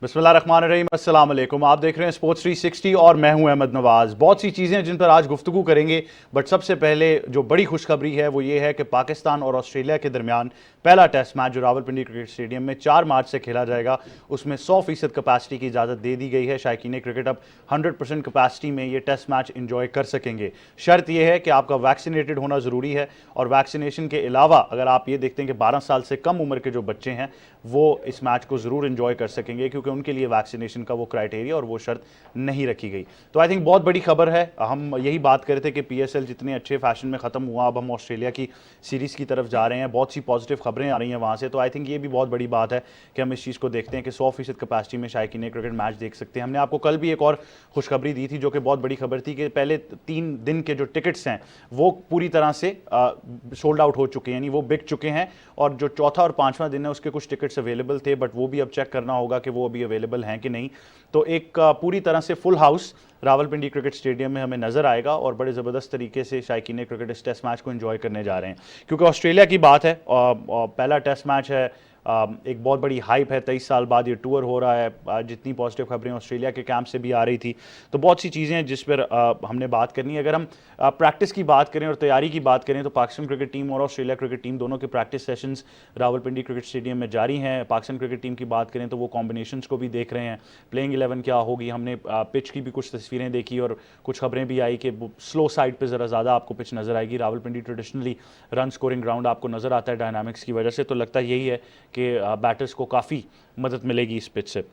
बिस्मिल्लाहिर्रहमानिर्रहीम, अस्सलाम वालेकुम। आप देख रहे हैं स्पोर्ट्स 360 और मैं हूं अहमद नवाज़। बहुत सी चीज़ें हैं जिन पर आज गुफ्तगू करेंगे, बट सबसे पहले जो बड़ी खुशखबरी है वो ये है कि पाकिस्तान और ऑस्ट्रेलिया के दरमियान पहला टेस्ट मैच जो रावलपिंडी क्रिकेट स्टेडियम में 4 मार्च से खेला जाएगा, उसमें 100% कैपेसिटी की इजाज़त दे दी गई है। शायकीन क्रिकेट अब 100% कैपेसिटी में ये टेस्ट मैच इंजॉय कर सकेंगे। शर्त यह है कि आपका वैक्सीनेटेड होना ज़रूरी है, और वैक्सीनेशन के अलावा अगर आप ये देखते हैं कि 12 साल से कम उम्र के जो बच्चे हैं वो इस मैच को ज़रूर इंजॉय कर सकेंगे, क्योंकि उनके लिए वैक्सीनेशन का वो क्राइटेरिया और वो शर्त नहीं रखी गई। तो आई थिंक बहुत बड़ी खबर है। हम यही बात कर रहे थे कि पीएसएल जितने अच्छे फैशन में ख़त्म हुआ, अब हम ऑस्ट्रेलिया की सीरीज़ की तरफ जा रहे हैं। बहुत सी पॉजिटिव खबरें आ रही हैं वहाँ से। तो आई थिंक ये भी बहुत बड़ी बात है कि हम इस चीज़ को देखते हैं कि 100% कैपेसिटी में शायकीन क्रिकेट मैच देख सकते हैं। हमने आपको कल भी एक और खुशखबरी दी थी जो कि बहुत बड़ी खबर थी कि पहले 3 दिन के जो टिकट्स हैं वो पूरी तरह से सोल्ड आउट हो चुके हैं, यानी वो बिक चुके हैं, और जो चौथा और 5वां दिन है उसके कुछ टिकट्स अवेलेबल थे, बट वो भी अब चेक करना होगा कि वो अभी अवेलेबल हैं कि नहीं। तो एक पूरी तरह से full house Rawalpindi cricket stadium में हमें नजर आएगा, और बड़े ज़बरदस्त तरीके से शायकीन क्रिकेट इस टेस्ट मैच को एंजॉय करने जा रहे हैं। क्योंकि ऑस्ट्रेलिया की बात है, पहला टेस्ट मैच है, एक बहुत बड़ी हाइप है। 23 साल बाद ये टूर हो रहा है। जितनी पॉजिटिव खबरें ऑस्ट्रेलिया के कैंप से भी आ रही थी, तो बहुत सी चीज़ें हैं जिस पर हमने बात करनी है। अगर हम प्रैक्टिस की बात करें और तैयारी की बात करें, तो पाकिस्तान क्रिकेट टीम और ऑस्ट्रेलिया क्रिकेट टीम दोनों के practice sessions Rawalpindi cricket stadium में जारी हैं। पाकिस्तान क्रिकेट टीम की बात करें तो वो कॉम्बिनेशंस को भी देख रहे हैं, प्लेइंग 11 क्या होगी। हमने पिच की भी कुछ तस्वीरें देखी और कुछ खबरें भी आई कि स्लो साइड पर ज़रा ज़्यादा आपको पिच नज़र आएगी। Rawalpindi traditionally run scoring ground आपको नज़र आता है डायनामिक्स की वजह से, तो लगता यही है कि बैटर्स को काफ़ी मदद मिलेगी इस पिच से।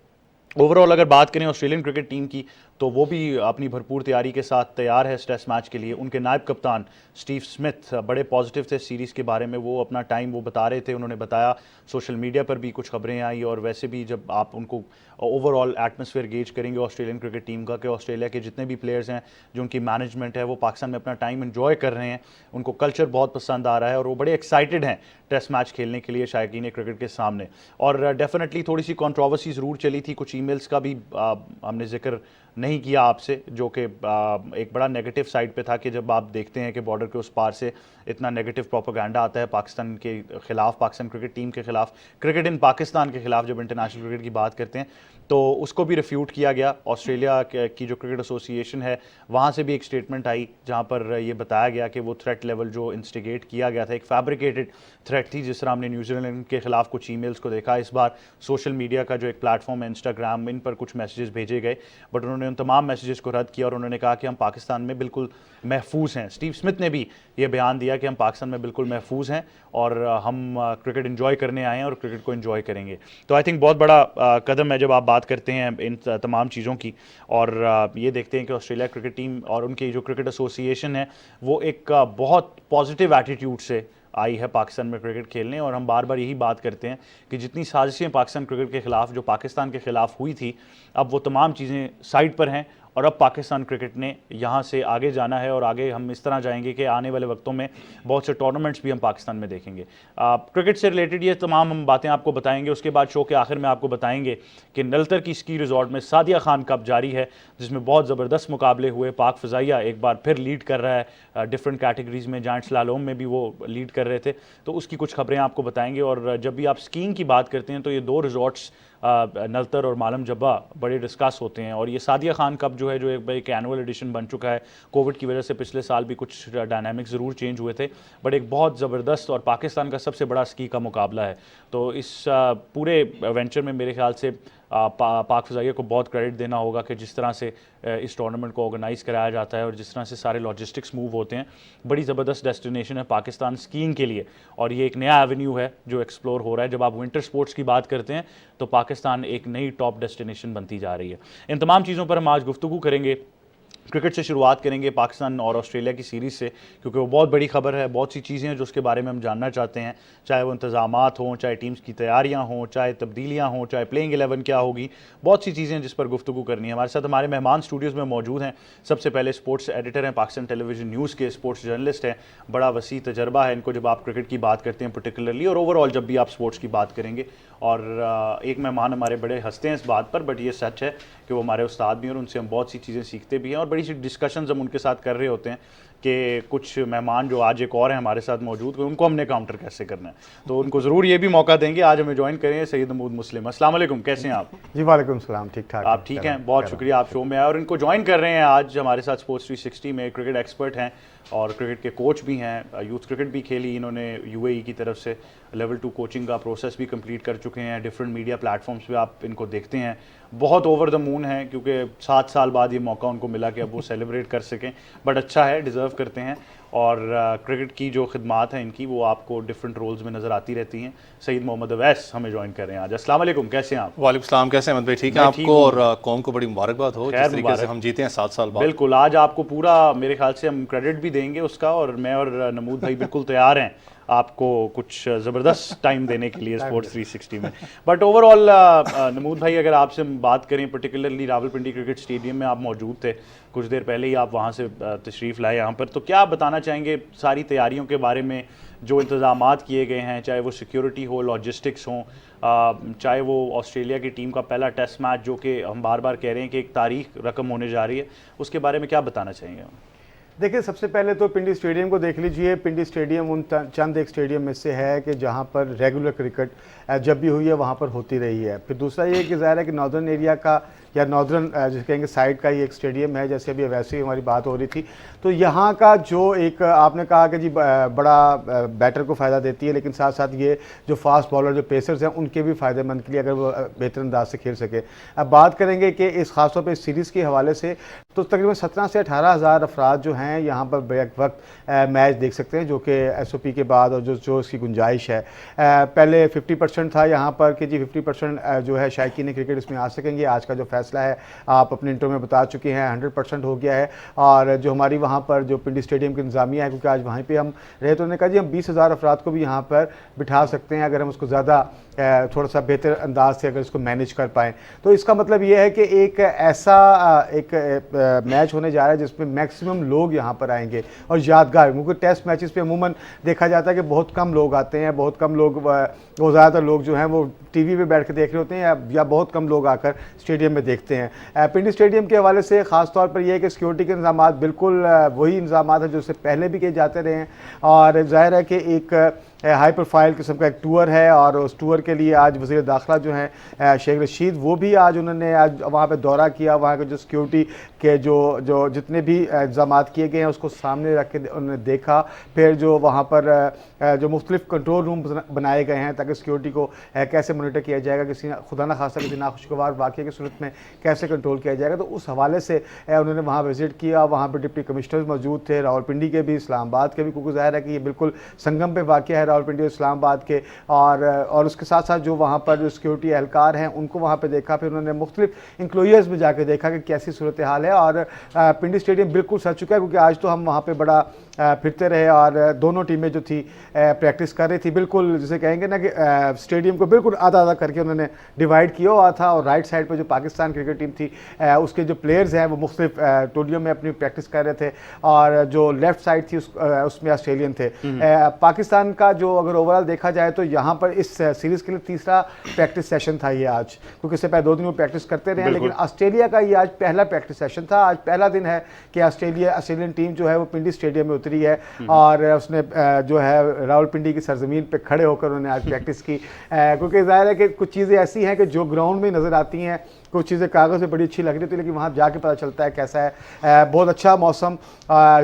ओवरऑल अगर बात करें ऑस्ट्रेलियन क्रिकेट टीम की, तो वो भी अपनी भरपूर तैयारी के साथ तैयार है इस टेस्ट मैच के लिए। उनके नायब कप्तान स्टीव स्मिथ बड़े पॉजिटिव थे सीरीज़ के बारे में। वो अपना टाइम वो बता रहे थे, उन्होंने बताया, सोशल मीडिया पर भी कुछ खबरें आई, और वैसे भी जब आप उनको ओवरऑल एटमॉस्फेयर गेज करेंगे ऑस्ट्रेलियन क्रिकेट टीम का, कि ऑस्ट्रेलिया के जितने भी प्लेयर्स हैं, जो उनकी मैनेजमेंट है, वो पाकिस्तान में अपना टाइम एंजॉय कर रहे हैं, उनको कल्चर बहुत पसंद आ रहा है, और वो बड़े एक्साइटेड हैं टेस्ट मैच खेलने के लिए शायकीन क्रिकेट के सामने। और डेफिनेटली थोड़ी सी कंट्रोवर्सी ज़रूर चली थी, कुछ ईमेल्स का भी हमने जिक्र नहीं किया आपसे, जो कि एक बड़ा नेगेटिव साइड पे था, कि जब आप देखते हैं कि बॉर्डर के उस पार से इतना नेगेटिव प्रोपेगेंडा आता है पाकिस्तान के खिलाफ, पाकिस्तान क्रिकेट टीम के खिलाफ, क्रिकेट इन पाकिस्तान के खिलाफ, जब इंटरनेशनल क्रिकेट की बात करते हैं, तो उसको भी रिफ्यूट किया गया। ऑस्ट्रेलिया की जो क्रिकेट एसोसिएशन है वहाँ से भी एक स्टेटमेंट आई जहाँ पर ये बताया गया कि वो थ्रेट लेवल जो इंस्टिगेट किया गया था, एक फैब्रिकेटेड थ्रेट थी। जिस तरह हमने न्यूजीलैंड के खिलाफ कुछ ईमेल्स को देखा, इस बार सोशल मीडिया का जो एक प्लेटफॉर्म है इंस्टाग्राम, इन पर कुछ मैसेजेस भेजे गए, बट उन्होंने उन तमाम मैसेजेस को रद्द किया, और उन्होंने कहा कि हम पाकिस्तान में बिल्कुल महफूज हैं। स्टीव स्मिथ ने भी ये बयान दिया कि हम पाकिस्तान में बिल्कुल महफूज हैं, और हम क्रिकेट एंजॉय करने आए हैं और क्रिकेट को एंजॉय करेंगे। तो आई थिंक बहुत बड़ा कदम है जब आप बात करते हैं इन तमाम चीज़ों की, और ये देखते हैं कि ऑस्ट्रेलिया क्रिकेट टीम और उनकी जो क्रिकेट एसोसिएशन है वो एक बहुत पॉजिटिव एटीट्यूड से आई है पाकिस्तान में क्रिकेट खेलने। और हम बार बार यही बात करते हैं कि जितनी साजिशें पाकिस्तान क्रिकेट के खिलाफ जो पाकिस्तान के खिलाफ हुई थी, अब वो तमाम चीज़ें साइड पर हैं, और अब पाकिस्तान क्रिकेट ने यहाँ से आगे जाना है, और आगे हम इस तरह जाएंगे कि आने वाले वक्तों में बहुत से टूर्नामेंट्स भी हम पाकिस्तान में देखेंगे। क्रिकेट से रिलेटेड ये तमाम हम बातें आपको बताएंगे। उसके बाद शो के आखिर में आपको बताएंगे कि नलतर की स्की रिजॉर्ट में सादिया खान कप जारी है, जिसमें बहुत ज़बरदस्त मुकाबले हुए। पाक फ़ज़ाइया एक बार फिर लीड कर रहा है डिफरेंट कैटेगरीज़ में, जाइंट स्लालोम में भी वो लीड कर रहे थे, तो उसकी कुछ खबरें आपको बताएंगे। और जब भी आप स्कीइंग की बात करते हैं तो ये 2 रिजॉर्ट्स नलतर और मालम जब्बा बड़े डिस्कस होते हैं, और ये सादिया खान कप जो है, जो एक एनुअल एडिशन बन चुका है। कोविड की वजह से पिछले साल भी कुछ डायनामिक्स ज़रूर चेंज हुए थे, बट एक बहुत ज़बरदस्त और पाकिस्तान का सबसे बड़ा स्की का मुकाबला है। तो इस पूरे वेंचर में मेरे ख्याल से पाक फ़ज़ाइया को बहुत क्रेडिट देना होगा कि जिस तरह से इस टूर्नामेंट को ऑर्गेनाइज़ कराया जाता है, और जिस तरह से सारे लॉजिस्टिक्स मूव होते हैं। बड़ी ज़बरदस्त डेस्टिनेशन है पाकिस्तान स्कीइंग के लिए, और ये एक नया एवेन्यू है जो एक्सप्लोर हो रहा है। जब आप विंटर स्पोर्ट्स की बात करते हैं तो पाकिस्तान एक नई टॉप डेस्टिनेशन बनती जा रही है। इन तमाम चीज़ों पर हम आज गुफ्तगू करेंगे। क्रिकेट से शुरुआत करेंगे पाकिस्तान और ऑस्ट्रेलिया की सीरीज़ से, क्योंकि वो बहुत बड़ी खबर है। बहुत सी चीज़ें हैं जो उसके बारे में हम जानना चाहते हैं, चाहे वो इंतज़ामात हों, चाहे टीम्स की तैयारियां हों, चाहे तब्दीलियां हों, चाहे प्लेइंग 11 क्या होगी। बहुत सी चीज़ें हैं जिस पर गुफ्तगू करनी है। हमारे साथ हमारे मेहमान स्टूडियोज़ में मौजूद हैं। सबसे पहले स्पोर्ट्स एडिटर हैं पाकिस्तान टेलीविजन न्यूज़ के, स्पोर्ट्स जर्नलिस्ट हैं, बड़ा वसी तजर्बा है इनको जब आप क्रिकेट की बात करते हैं पर्टिकुलरली, और ओवरऑल जब भी आप स्पोर्ट्स की बात करेंगे। और एक मेहमान हमारे बड़े हंसते हैं इस बात पर, बट ये सच है कि वो हमारे उस्ताद भी हैं, और उनसे हम बहुत सी चीज़ें सीखते भी हैं, और बड़ी सी डिस्कशंस हम उनके साथ कर रहे होते हैं कि कुछ मेहमान जो आज एक और हैं हमारे साथ मौजूद, उनको हमने काउंटर कैसे करना है, तो उनको ज़रूर ये भी मौका देंगे। आज हमें ज्वाइन करें सैयद नमूद मुस्लिम। अस्सलाम वालेकुम, कैसे हैं आप? जी वालेकुम सलाम, ठीक ठाक। आप ठीक हैं? बहुत शुक्रिया, आप शो में आए और इनको ज्वाइन कर रहे हैं आज हमारे साथ स्पोर्ट्स 360 में। क्रिकेट एक्सपर्ट हैं और क्रिकेट के कोच भी हैं, यूथ क्रिकेट भी खेली इन्होंने यूएई की तरफ से, लेवल 2 कोचिंग का प्रोसेस भी कंप्लीट कर चुके हैं, डिफरेंट मीडिया प्लेटफॉर्म्स पे आप इनको देखते हैं। बहुत ओवर द मून है क्योंकि 7 साल बाद ये मौका उनको मिला कि अब वो सेलिब्रेट कर सकें, बट अच्छा है, डिज़र्व करते हैं। और क्रिकेट की जो खिदमात हैं इनकी वो आपको डिफरेंट रोल्स में नज़र आती रहती हैं। सईद मोहम्मद अवैस हमें ज्वाइन कर रहे हैं आज। अस्सलाम वालेकुम, कैसे हैं आप? वालेकुम सलाम, कैसे हैं अहमद भाई? ठीक है आपको और कौम को बड़ी मुबारकबाद हो जिस तरीके से हम जीते हैं 7 साल बाद। बिल्कुल, आज आपको पूरा मेरे ख्याल से हम क्रेडिट भी देंगे उसका, और मैं और नमूद भाई बिल्कुल तैयार हैं आपको कुछ ज़बरदस्त टाइम देने के लिए स्पोर्ट्स 360 में। बट ओवरऑल नमूद भाई, अगर आपसे बात करें, पर्टिकुलरली रावलपिंडी क्रिकेट स्टेडियम में आप मौजूद थे, कुछ देर पहले ही आप वहाँ से तशरीफ़ लाए यहाँ पर, तो क्या आप बताना चाहेंगे सारी तैयारियों के बारे में, जो इंतज़ामात किए गए हैं, चाहे वो सिक्योरिटी हो, लॉजिस्टिक्स हों, चाहे वो ऑस्ट्रेलिया की टीम का पहला टेस्ट मैच जो कि हम बार बार कह रहे हैं कि एक तारीख रकम होने जा रही है, उसके बारे में क्या बताना चाहेंगे? देखिए, सबसे पहले तो पिंडी स्टेडियम को देख लीजिए। पिंडी स्टेडियम उन चंद एक स्टेडियम में से है कि जहां पर रेगुलर क्रिकेट जब भी हुई है वहां पर होती रही है। फिर दूसरा ये कि ज़ाहिर है कि नॉर्दर्न एरिया का या नॉर्दर्न जिसे कहेंगे साइड का ही एक स्टेडियम है, जैसे अभी वैसे ही हमारी बात हो रही थी। तो यहाँ का जो एक आपने कहा कि जी बड़ा बैटर को फ़ायदा देती है, लेकिन साथ साथ ये जो फास्ट बॉलर जो पेसर्स हैं उनके भी फ़ायदेमंद के लिए अगर वो बेहतर अंदाज से खेल सके। अब बात करेंगे कि इस खासतौर पर इस सीरीज़ के हवाले से, तो तकरीबन 17 से 18 हज़ार अफराद जो हैं यहाँ पर बैक वक्त मैच देख सकते हैं, जो कि SOP के बाद और जो इसकी गुंजाइश है। पहले 50% था यहाँ पर कि जी 50% जो है शायकीन क्रिकेट इसमें आ सकेंगे। आज का जो फैसला है आप अपने इंटरव्यू में बता चुके हैं, 100% हो गया है। और जो हमारी वहाँ पर जो पिंडी स्टेडियम की इंतजामिया है, क्योंकि आज वहीं पे हम रहे, तो उन्होंने कहा जी हम 20,000 अफराद को भी यहाँ पर बिठा सकते हैं अगर हम उसको ज़्यादा थोड़ा सा बेहतर अंदाज से अगर इसको मैनेज कर पाएँ। तो इसका मतलब ये है कि एक ऐसा एक मैच होने जा रहा है जिसमें मैक्सिमम लोग यहाँ पर आएंगे और यादगार, क्योंकि टेस्ट मैचेस पे अमूमन देखा जाता है कि बहुत कम लोग आते हैं, बहुत कम लोग, वो ज़्यादातर लोग जो हैं वो टीवी पे बैठ के देख रहे होते हैं या बहुत कम लोग आकर स्टेडियम में देखते हैं। पिंडी स्टेडियम के हवाले से ख़ास तौर पर यह है कि सिक्योरिटी के इंतजाम बिल्कुल वही इंतजाम हैं जो उससे पहले भी किए जाते रहे हैं। और ज़ाहिर है कि एक हाई प्रोफाइल किस्म का एक टूर है और उस टूर के लिए आज वज़ीर दाखिला जो हैं शेख रशीद, वो भी आज उन्होंने आज वहाँ पे दौरा किया। वहाँ के जो सिक्योरिटी के जो जितने भी इंतजाम किए गए हैं उसको सामने रख के उन्होंने देखा। फिर जो वहाँ पर जो मुख्तलिफ कंट्रोल रूम बनाए गए हैं ताकि सिक्योरिटी को कैसे मॉनिटर किया जाएगा, किसी खुदा न खासा किसी नाखुशगवार वाक़े की सूरत में कैसे कंट्रोल किया जाएगा, तो उस हवाले से उन्होंने वहाँ विज़िट किया। वहाँ पर डिप्टी कमिश्नर मौजूद थे, रावलपिंडी के भी, इस्लामाबाद के भी, क्योंकि ज़ाहिर है कि ये बिल्कुल संगम पे वाक़ है रावलपिंडी और इस्लामाबाद के। और उसके साथ साथ जो वहाँ पर जो सिक्योरिटी एहलकार हैं उनको वहाँ पे देखा। फिर उन्होंने मुख्तलिफ इंक्लोजर्स में जाके देखा कि कैसी सूरत हाल है। और पिंडी स्टेडियम बिल्कुल सज चुका है, क्योंकि आज तो हम वहाँ पे बड़ा फिरते रहे और दोनों टीमें जो थी प्रैक्टिस कर रही थी। बिल्कुल जिसे कहेंगे ना कि स्टेडियम को बिल्कुल आधा आधा करके उन्होंने डिवाइड किया हुआ था। और राइट साइड पर जो पाकिस्तान क्रिकेट टीम थी उसके जो प्लेयर्स हैं वो मुख्तलिफ टोलियों में अपनी प्रैक्टिस कर रहे थे, और जो लेफ्ट साइड थी उसमें ऑस्ट्रेलियन थे। पाकिस्तान का जो अगर ओवरऑल देखा जाए तो यहाँ पर इस सीरीज़ के लिए तीसरा प्रैक्टिस सेशन था ये आज, क्योंकि इससे पहले 2 दिन वो प्रैक्टिस करते रहे हैं। लेकिन ऑस्ट्रेलिया का ये आज पहला प्रैक्टिस सेशन था। आज पहला दिन है कि ऑस्ट्रेलियन टीम जो है वो पिंडी स्टेडियम में उतरी है और उसने जो है रावलपिंडी की सरजमीन पे खड़े होकर उन्होंने आज प्रैक्टिस की। क्योंकि ज़ाहिर है कि कुछ चीज़ें ऐसी हैं कि जो ग्राउंड में नज़र आती हैं, कुछ चीज़ें कागज़ में बड़ी अच्छी लग रही थी, लेकिन वहाँ जाके पता चलता है कैसा है। बहुत अच्छा मौसम,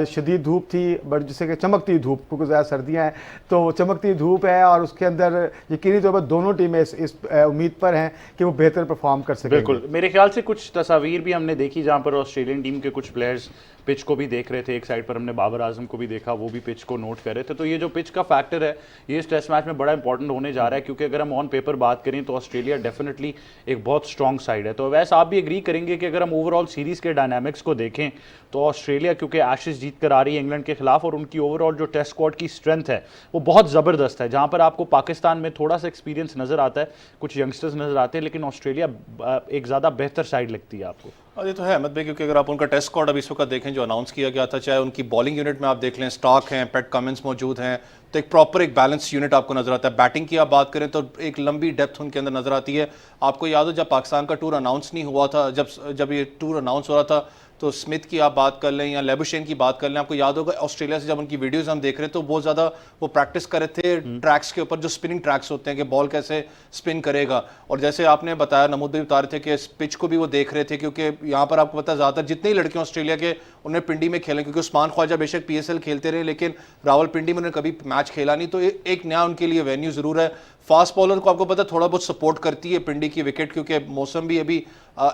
शदीद धूप थी, बट जिसे कि चमकती धूप, क्योंकि ज़्यादा सर्दियाँ हैं तो चमकती धूप है। और उसके अंदर यकीनी तौर पर दोनों टीमें इस उम्मीद पर हैं कि वो बेहतर परफॉर्म कर सकें। बिल्कुल, मेरे ख्याल से कुछ तस्वीर भी हमने देखी जहाँ पर ऑस्ट्रेलियन टीम के कुछ प्लेयर्स पिच को भी देख रहे थे। एक साइड पर हमने बाबर आजम को भी देखा, वो भी पिच को नोट कर रहे थे। तो ये जो पिच का फैक्टर है ये इस टेस्ट मैच में बड़ा इंपॉर्टेंट होने जा रहा है, क्योंकि अगर हम ऑन पेपर बात करें तो ऑस्ट्रेलिया डेफिनेटली एक बहुत स्ट्रॉन्ग साइड है। तो वैसे आप भी एग्री करेंगे कि अगर हम ओवरऑल सीरीज़ के डायनामिक्स को देखें तो ऑस्ट्रेलिया क्योंकि एशेज जीत कर आ रही है इंग्लैंड के खिलाफ, और उनकी ओवरऑल जो टेस्ट स्क्वाड की स्ट्रेंथ है वो बहुत ज़बरदस्त है। जहाँ पर आपको पाकिस्तान में थोड़ा सा एक्सपीरियंस नज़र आता है, कुछ यंगस्टर्स नज़र आते हैं, लेकिन ऑस्ट्रेलिया एक ज़्यादा बेहतर साइड लगती है आपको। ये तो है अहमद भाई, क्योंकि अगर आप उनका टेस्ट स्क्वाड अभी इस वक्त देखें जो अनाउंस किया गया था, चाहे उनकी बॉलिंग यूनिट में आप देख लें, स्टॉक हैं, पैट कमिंस मौजूद हैं, तो एक प्रॉपर एक बैलेंस यूनिट आपको नजर आता है। बैटिंग की आप बात करें तो एक लंबी डेप्थ उनके अंदर नजर आती है। आपको याद हो जब पाकिस्तान का टूर अनाउंस नहीं हुआ था, जब ये टूर अनाउंस हो रहा था तो स्मिथ की आप बात कर लें या लेबुशेन की बात कर लें, आपको याद होगा ऑस्ट्रेलिया से जब उनकी वीडियोस हम देख रहे थे तो बहुत ज़्यादा वो प्रैक्टिस कर रहे थे ट्रैक्स के ऊपर, जो स्पिनिंग ट्रैक्स होते हैं कि बॉल कैसे स्पिन करेगा। और जैसे आपने बताया, नमूद भी बता रहे थे कि इस पिच को भी वो देख रहे थे, क्योंकि यहाँ पर आपको पता है ज़्यादातर जितने ही लड़के ऑस्ट्रेलिया के उन्हें पिंडी में खेलें, क्योंकि उस्मान ख्वाजा बेशक PSL खेलते रहे लेकिन रावलपिंडी में उन्हें कभी मैच खेला नहीं, तो एक नया उनके लिए वेन्यू ज़रूर है। फास्ट बॉलर को आपको पता है थोड़ा बहुत सपोर्ट करती है पिंडी की विकेट, क्योंकि मौसम भी अभी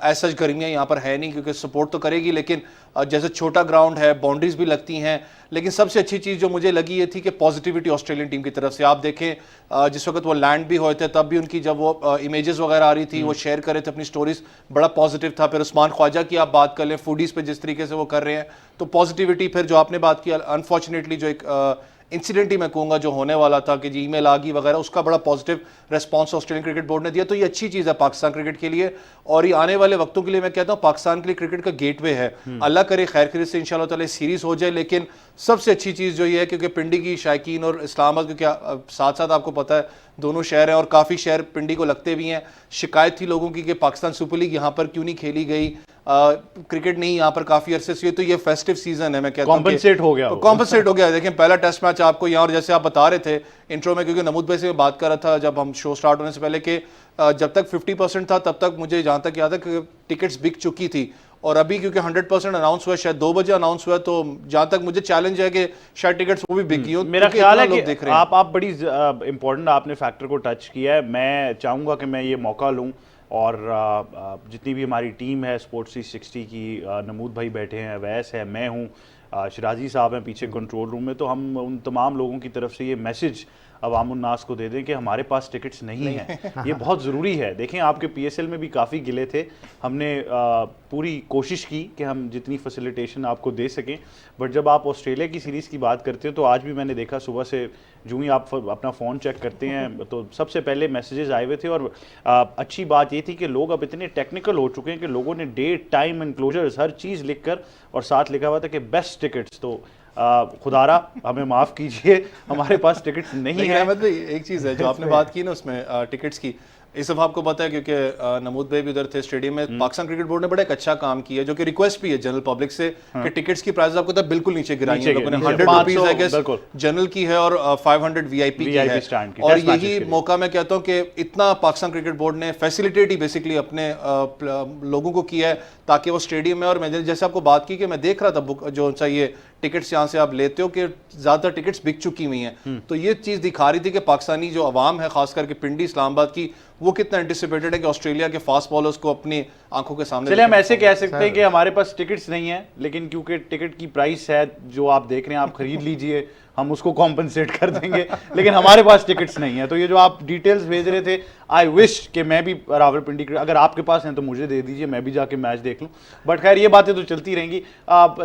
ऐसा गर्मियाँ यहाँ पर है नहीं, क्योंकि सपोर्ट तो करेगी लेकिन जैसे छोटा ग्राउंड है, बाउंड्रीज भी लगती हैं। लेकिन सबसे अच्छी चीज़ जो मुझे लगी ये थी कि पॉजिटिविटी ऑस्ट्रेलियन टीम की तरफ से। आप देखें जिस वक्त वो लैंड भी हुए थे तब भी उनकी जब वो इमेजेस वगैरह आ रही थी, वो शेयर कर रहे थे अपनी स्टोरीज, बड़ा पॉजिटिव था। फिर उस्मान ख्वाजा की आप बात कर लें, फूडीज़ पे जिस तरीके से वो कर रहे हैं, तो पॉजिटिविटी। फिर जो आपने बात की अनफॉर्चुनेटली जो एक इंसिडेंट ही मैं कहूँगा जो होने वाला था कि जी ईमेल आ गई वगैरह, उसका बड़ा positive response Australian cricket board ने दिया, तो ये अच्छी चीज़ है पाकिस्तान क्रिकेट के लिए। और ये आने वाले वक्तों के लिए मैं कहता हूँ पाकिस्तान के लिए क्रिकेट का गेटवे है। अल्लाह करे खैर खैरियत से इंशाल्लाह ताला सीरीज़ हो जाए। लेकिन सबसे अच्छी चीज़ जो ये है, क्योंकि पिंडी की शायकीन और इस्लामाबाद, क्योंकि साथ साथ आपको पता है दोनों शहर हैं और काफ़ी शहर पिंडी को लगते भी हैं, शिकायत थी लोगों की कि पाकिस्तान सुपर लीग यहाँ पर क्यों नहीं खेली गई, क्रिकेट नहीं यहाँ पर काफ़ी अरसे से, तो ये फेस्टिव सीजन है, मैं कहता हूँ कॉम्पनसेट हो गया, कॉम्पनसेट हो गया। देखें पहला टेस्ट मैच आपको यहाँ, और जैसे आप बता रहे थे इंट्रो में, क्योंकि नमूद भाई से बात कर रहा था जब हम शो स्टार्ट होने से पहले कि जब तक 50% था तब तक मुझे जहाँ तक याद है कि टिकट्स बिक चुकी थी, और अभी क्योंकि 100% अनाउंस हुआ, शायद 2 बजे अनाउंस हुआ, तो जहाँ तक मुझे चैलेंज है कि शायद टिकट्स वो भी बिक गई हो। मेरा ख्याल है कि आप बड़ी इंपॉर्टेंट आपने फैक्टर को टच किया है। मैं चाहूँगा कि मैं ये मौका लूँ और जितनी भी हमारी टीम है स्पोर्ट्स 360 की, नमूद भाई बैठे हैं, अवैस है, मैं हूँ, शिराजी साहब हैं पीछे कंट्रोल रूम में, तो हम उन तमाम लोगों की तरफ से ये मैसेज अवामुन्नास को दे दें कि हमारे पास टिकट्स नहीं हैं। ये बहुत ज़रूरी है। देखें आपके PSL में भी काफ़ी गिले थे, हमने पूरी कोशिश की कि हम जितनी फैसिलिटेशन आपको दे सकें, बट जब आप ऑस्ट्रेलिया की सीरीज़ की बात करते हो तो आज भी मैंने देखा सुबह से जो ही आप अपना फ़ोन चेक करते हैं तो सबसे पहले मैसेजेस आए हुए थे। और अच्छी बात ये थी कि लोग अब इतने टेक्निकल हो चुके हैं कि लोगों ने डेट, टाइम, एनक्लोजर्स हर चीज़ लिख कर, और साथ लिखा हुआ था कि बेस्ट टिकट्स। तो खुदारा हमें माफ़ कीजिए, हमारे पास टिकट्स नहीं है। अहमद भाई एक चीज़ है जो आपने बात की ना उसमें टिकट्स की, इस दफ़ा आपको पता है क्योंकि नमूद भाई भी उधर थे स्टेडियम में, पाकिस्तान क्रिकेट बोर्ड ने बड़ा एक अच्छा काम किया, जो कि रिक्वेस्ट भी है जनरल पब्लिक से कि टिकट्स की प्राइस आपको बिल्कुल नीचे गिराई है लोगों ने। 100 रुपीज है गेस जनरल की है और 500 VIP की है। और यही मौका मैं कहता हूँ कि इतना पाकिस्तान क्रिकेट बोर्ड ने फैसिलिटेट ही बेसिकली अपने लोगों को किया है ताकि वो स्टेडियम में, और मैं जैसे आपको बात की कि मैं देख रहा था बुक जो चाहिए टिकट्स यहाँ से आप लेते हो कि ज़्यादातर टिकट्स बिक चुकी हुई हैं, तो ये चीज़ दिखा रही थी कि पाकिस्तानी जो अवाम है खास करके पिंडी इस्लामाबाद की, वो कितना एंटिसिपेटेड है कि ऑस्ट्रेलिया के फास्ट बॉलर्स को अपनी आंखों के सामने। चलिए हम ऐसे कह सकते हैं कि हमारे पास टिकट्स नहीं है, लेकिन क्योंकि टिकट की प्राइस है जो आप देख रहे हैं, आप खरीद लीजिए, हम उसको कॉम्पनसेट कर देंगे, लेकिन हमारे पास टिकट्स नहीं है। तो ये जो आप डिटेल्स भेज रहे थे, आई विश कि मैं भी रावलपिंडी, अगर आपके पास हैं तो मुझे दे दीजिए, मैं भी जाके मैच देख लूं। बट खैर ये बातें तो चलती रहेंगी।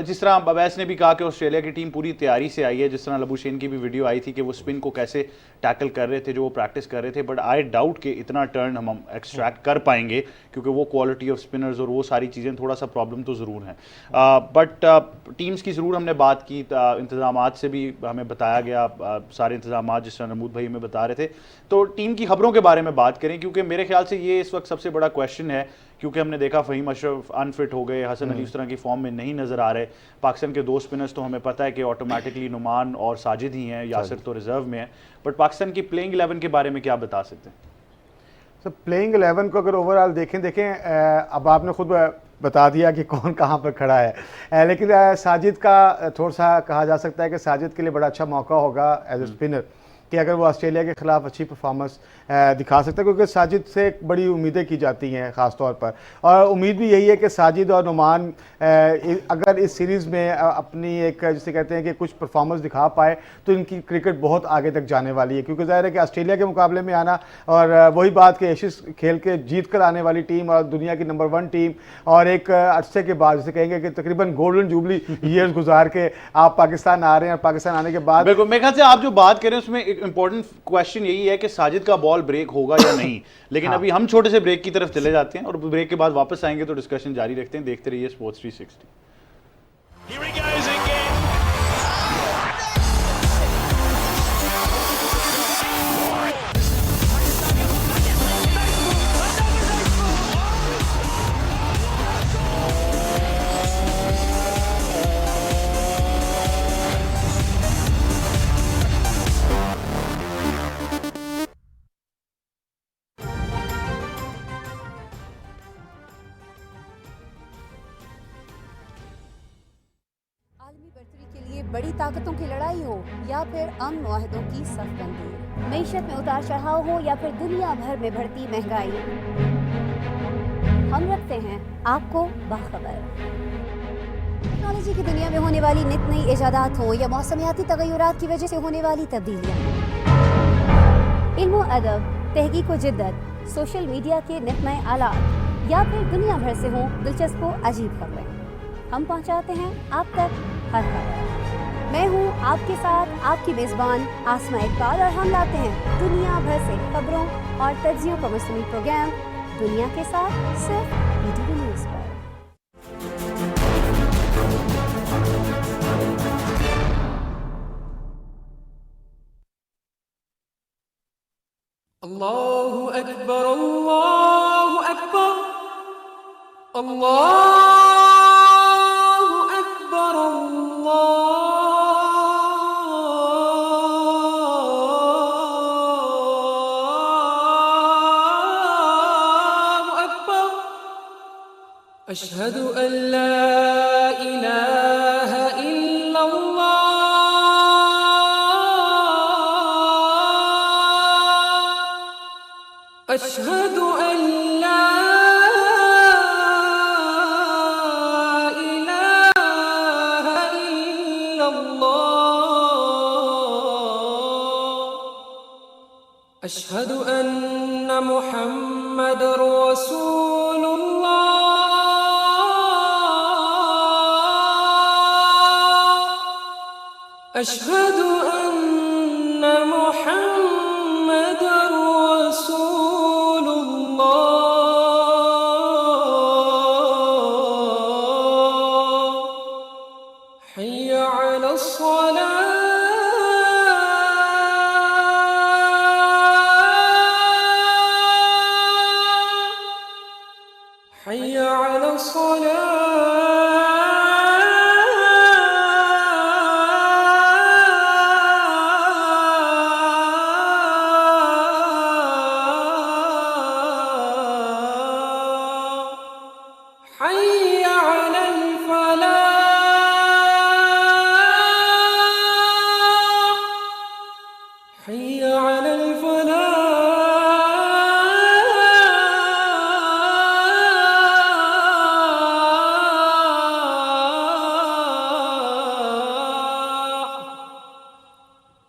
जिस तरह अवैस ने भी कहा कि ऑस्ट्रेलिया की टीम पूरी तैयारी से आई है, जिस तरह लबुशेन की भी वीडियो आई थी कि वो स्पिन को कैसे टैकल कर रहे थे, जो वो प्रैक्टिस कर रहे थे, बट आई डाउट कि इतना टर्न हम एक्सट्रैक्ट कर पाएंगे, क्योंकि वो क्वालिटी ऑफ स्पिनर्स और वो सारी चीज़ें थोड़ा सा प्रॉब्लम तो ज़रूर हैं। बट टीम्स की ज़रूर हमने बात की, इंतजामात से भी हमें बताया गया, सारे इंतजामात जिस तरह नमूद भाई में बता रहे थे। तो टीम की खबरों के बारे में बात करें, क्योंकि मेरे ख्याल से ये इस वक्त सबसे बड़ा क्वेश्चन है, क्योंकि हमने देखा फ़हीम अशरफ अनफिट हो गए, हसन अली उस तरह की फॉर्म में नहीं नज़र आ रहे। पाकिस्तान के 2 स्पिनर्स तो हमें पता है कि ऑटोमेटिकली नुमान और साजिद ही हैं, यासिर तो रिजर्व में है, बट पाकिस्तान की प्लेइंग 11 के बारे में क्या बता सकते हैं? सर प्लेइंग 11 को अगर ओवरऑल देखें अब आपने खुद बता दिया कि कौन कहाँ पर खड़ा है, लेकिन साजिद का थोड़ा सा कहा जा सकता है कि साजिद के लिए बड़ा अच्छा मौका होगा एज ए स्पिनर कि अगर वो ऑस्ट्रेलिया के खिलाफ अच्छी परफॉर्मेंस दिखा सकता है, क्योंकि साजिद से बड़ी उम्मीदें की जाती हैं ख़ास तौर पर, और उम्मीद भी यही है कि साजिद और नुमान अगर इस सीरीज़ में अपनी एक जिसे कहते हैं कि कुछ परफॉर्मेंस दिखा पाए तो इनकी क्रिकेट बहुत आगे तक जाने वाली है। क्योंकि ज़ाहिर है कि ऑस्ट्रेलिया के मुकाबले में आना, और वही बात कि एशिज खेल के जीत कर आने वाली टीम और दुनिया की नंबर 1 टीम, और एक अरसे के बाद जिसे कहेंगे कि तकरीबन गोल्डन जुबली ईयर्स गुजार के आप पाकिस्तान आ रहे हैं, और पाकिस्तान आने के बाद बिल्कुल मेरे ख्याल से आप जो बात करें उसमें एक इंपॉर्टेंट क्वेश्चन यही है कि साजिद का बॉल ब्रेक होगा या नहीं। लेकिन अभी हम छोटे से ब्रेक की तरफ चले जाते हैं और ब्रेक के बाद वापस आएंगे तो डिस्कशन जारी रखते हैं। देखते रहिए sports 360। Here he goes again. बड़ी ताकतों की लड़ाई हो या फिर अमन मुआहदों की सफबंदी, मईशत में उतार चढ़ाव हो या फिर दुनिया भर में बढ़ती महंगाई, हम रखते हैं आपको बाखबर। टेक्नोलॉजी की दुनिया में होने वाली नित नई इजादात हो या मौसमियाती तगय्युरात की वजह से होने वाली तब्दीलियाँ, इल्म व अदब, तहकीक व जिद्दत, सोशल मीडिया के नित नए आलात या फिर दुनिया भर से हों दिलचस्प व अजीब खबरें, हम पहुंचाते हैं आप तक हर खबर। मैं हूं आपके साथ आपकी मेज़बान आसमा इकबाल और हम लाते हैं दुनिया भर से खबरों और तज्जियों का मसनूई प्रोग्राम दुनिया के साथ सिर्फ PTV न्यूज़ पर। अल्लाहु अकबर, अल्लाहु अकबर, अल्लाहु अकबर, अल्लाहु अकबर, अशहदु अन ला इलाहा इल्लल्लाह, अशहदु अन ला इलाहा इल्लल्लाह, अशहदु अन्न मुहम्मदर रसूलुल्लाह, अशहदु अन्न मुहम्मदर रसूलुल्लाह, हय्य अलस सलाह, हय्य अलस सलाह, हय्य अलल फलाह, हय्य अलल फलाह।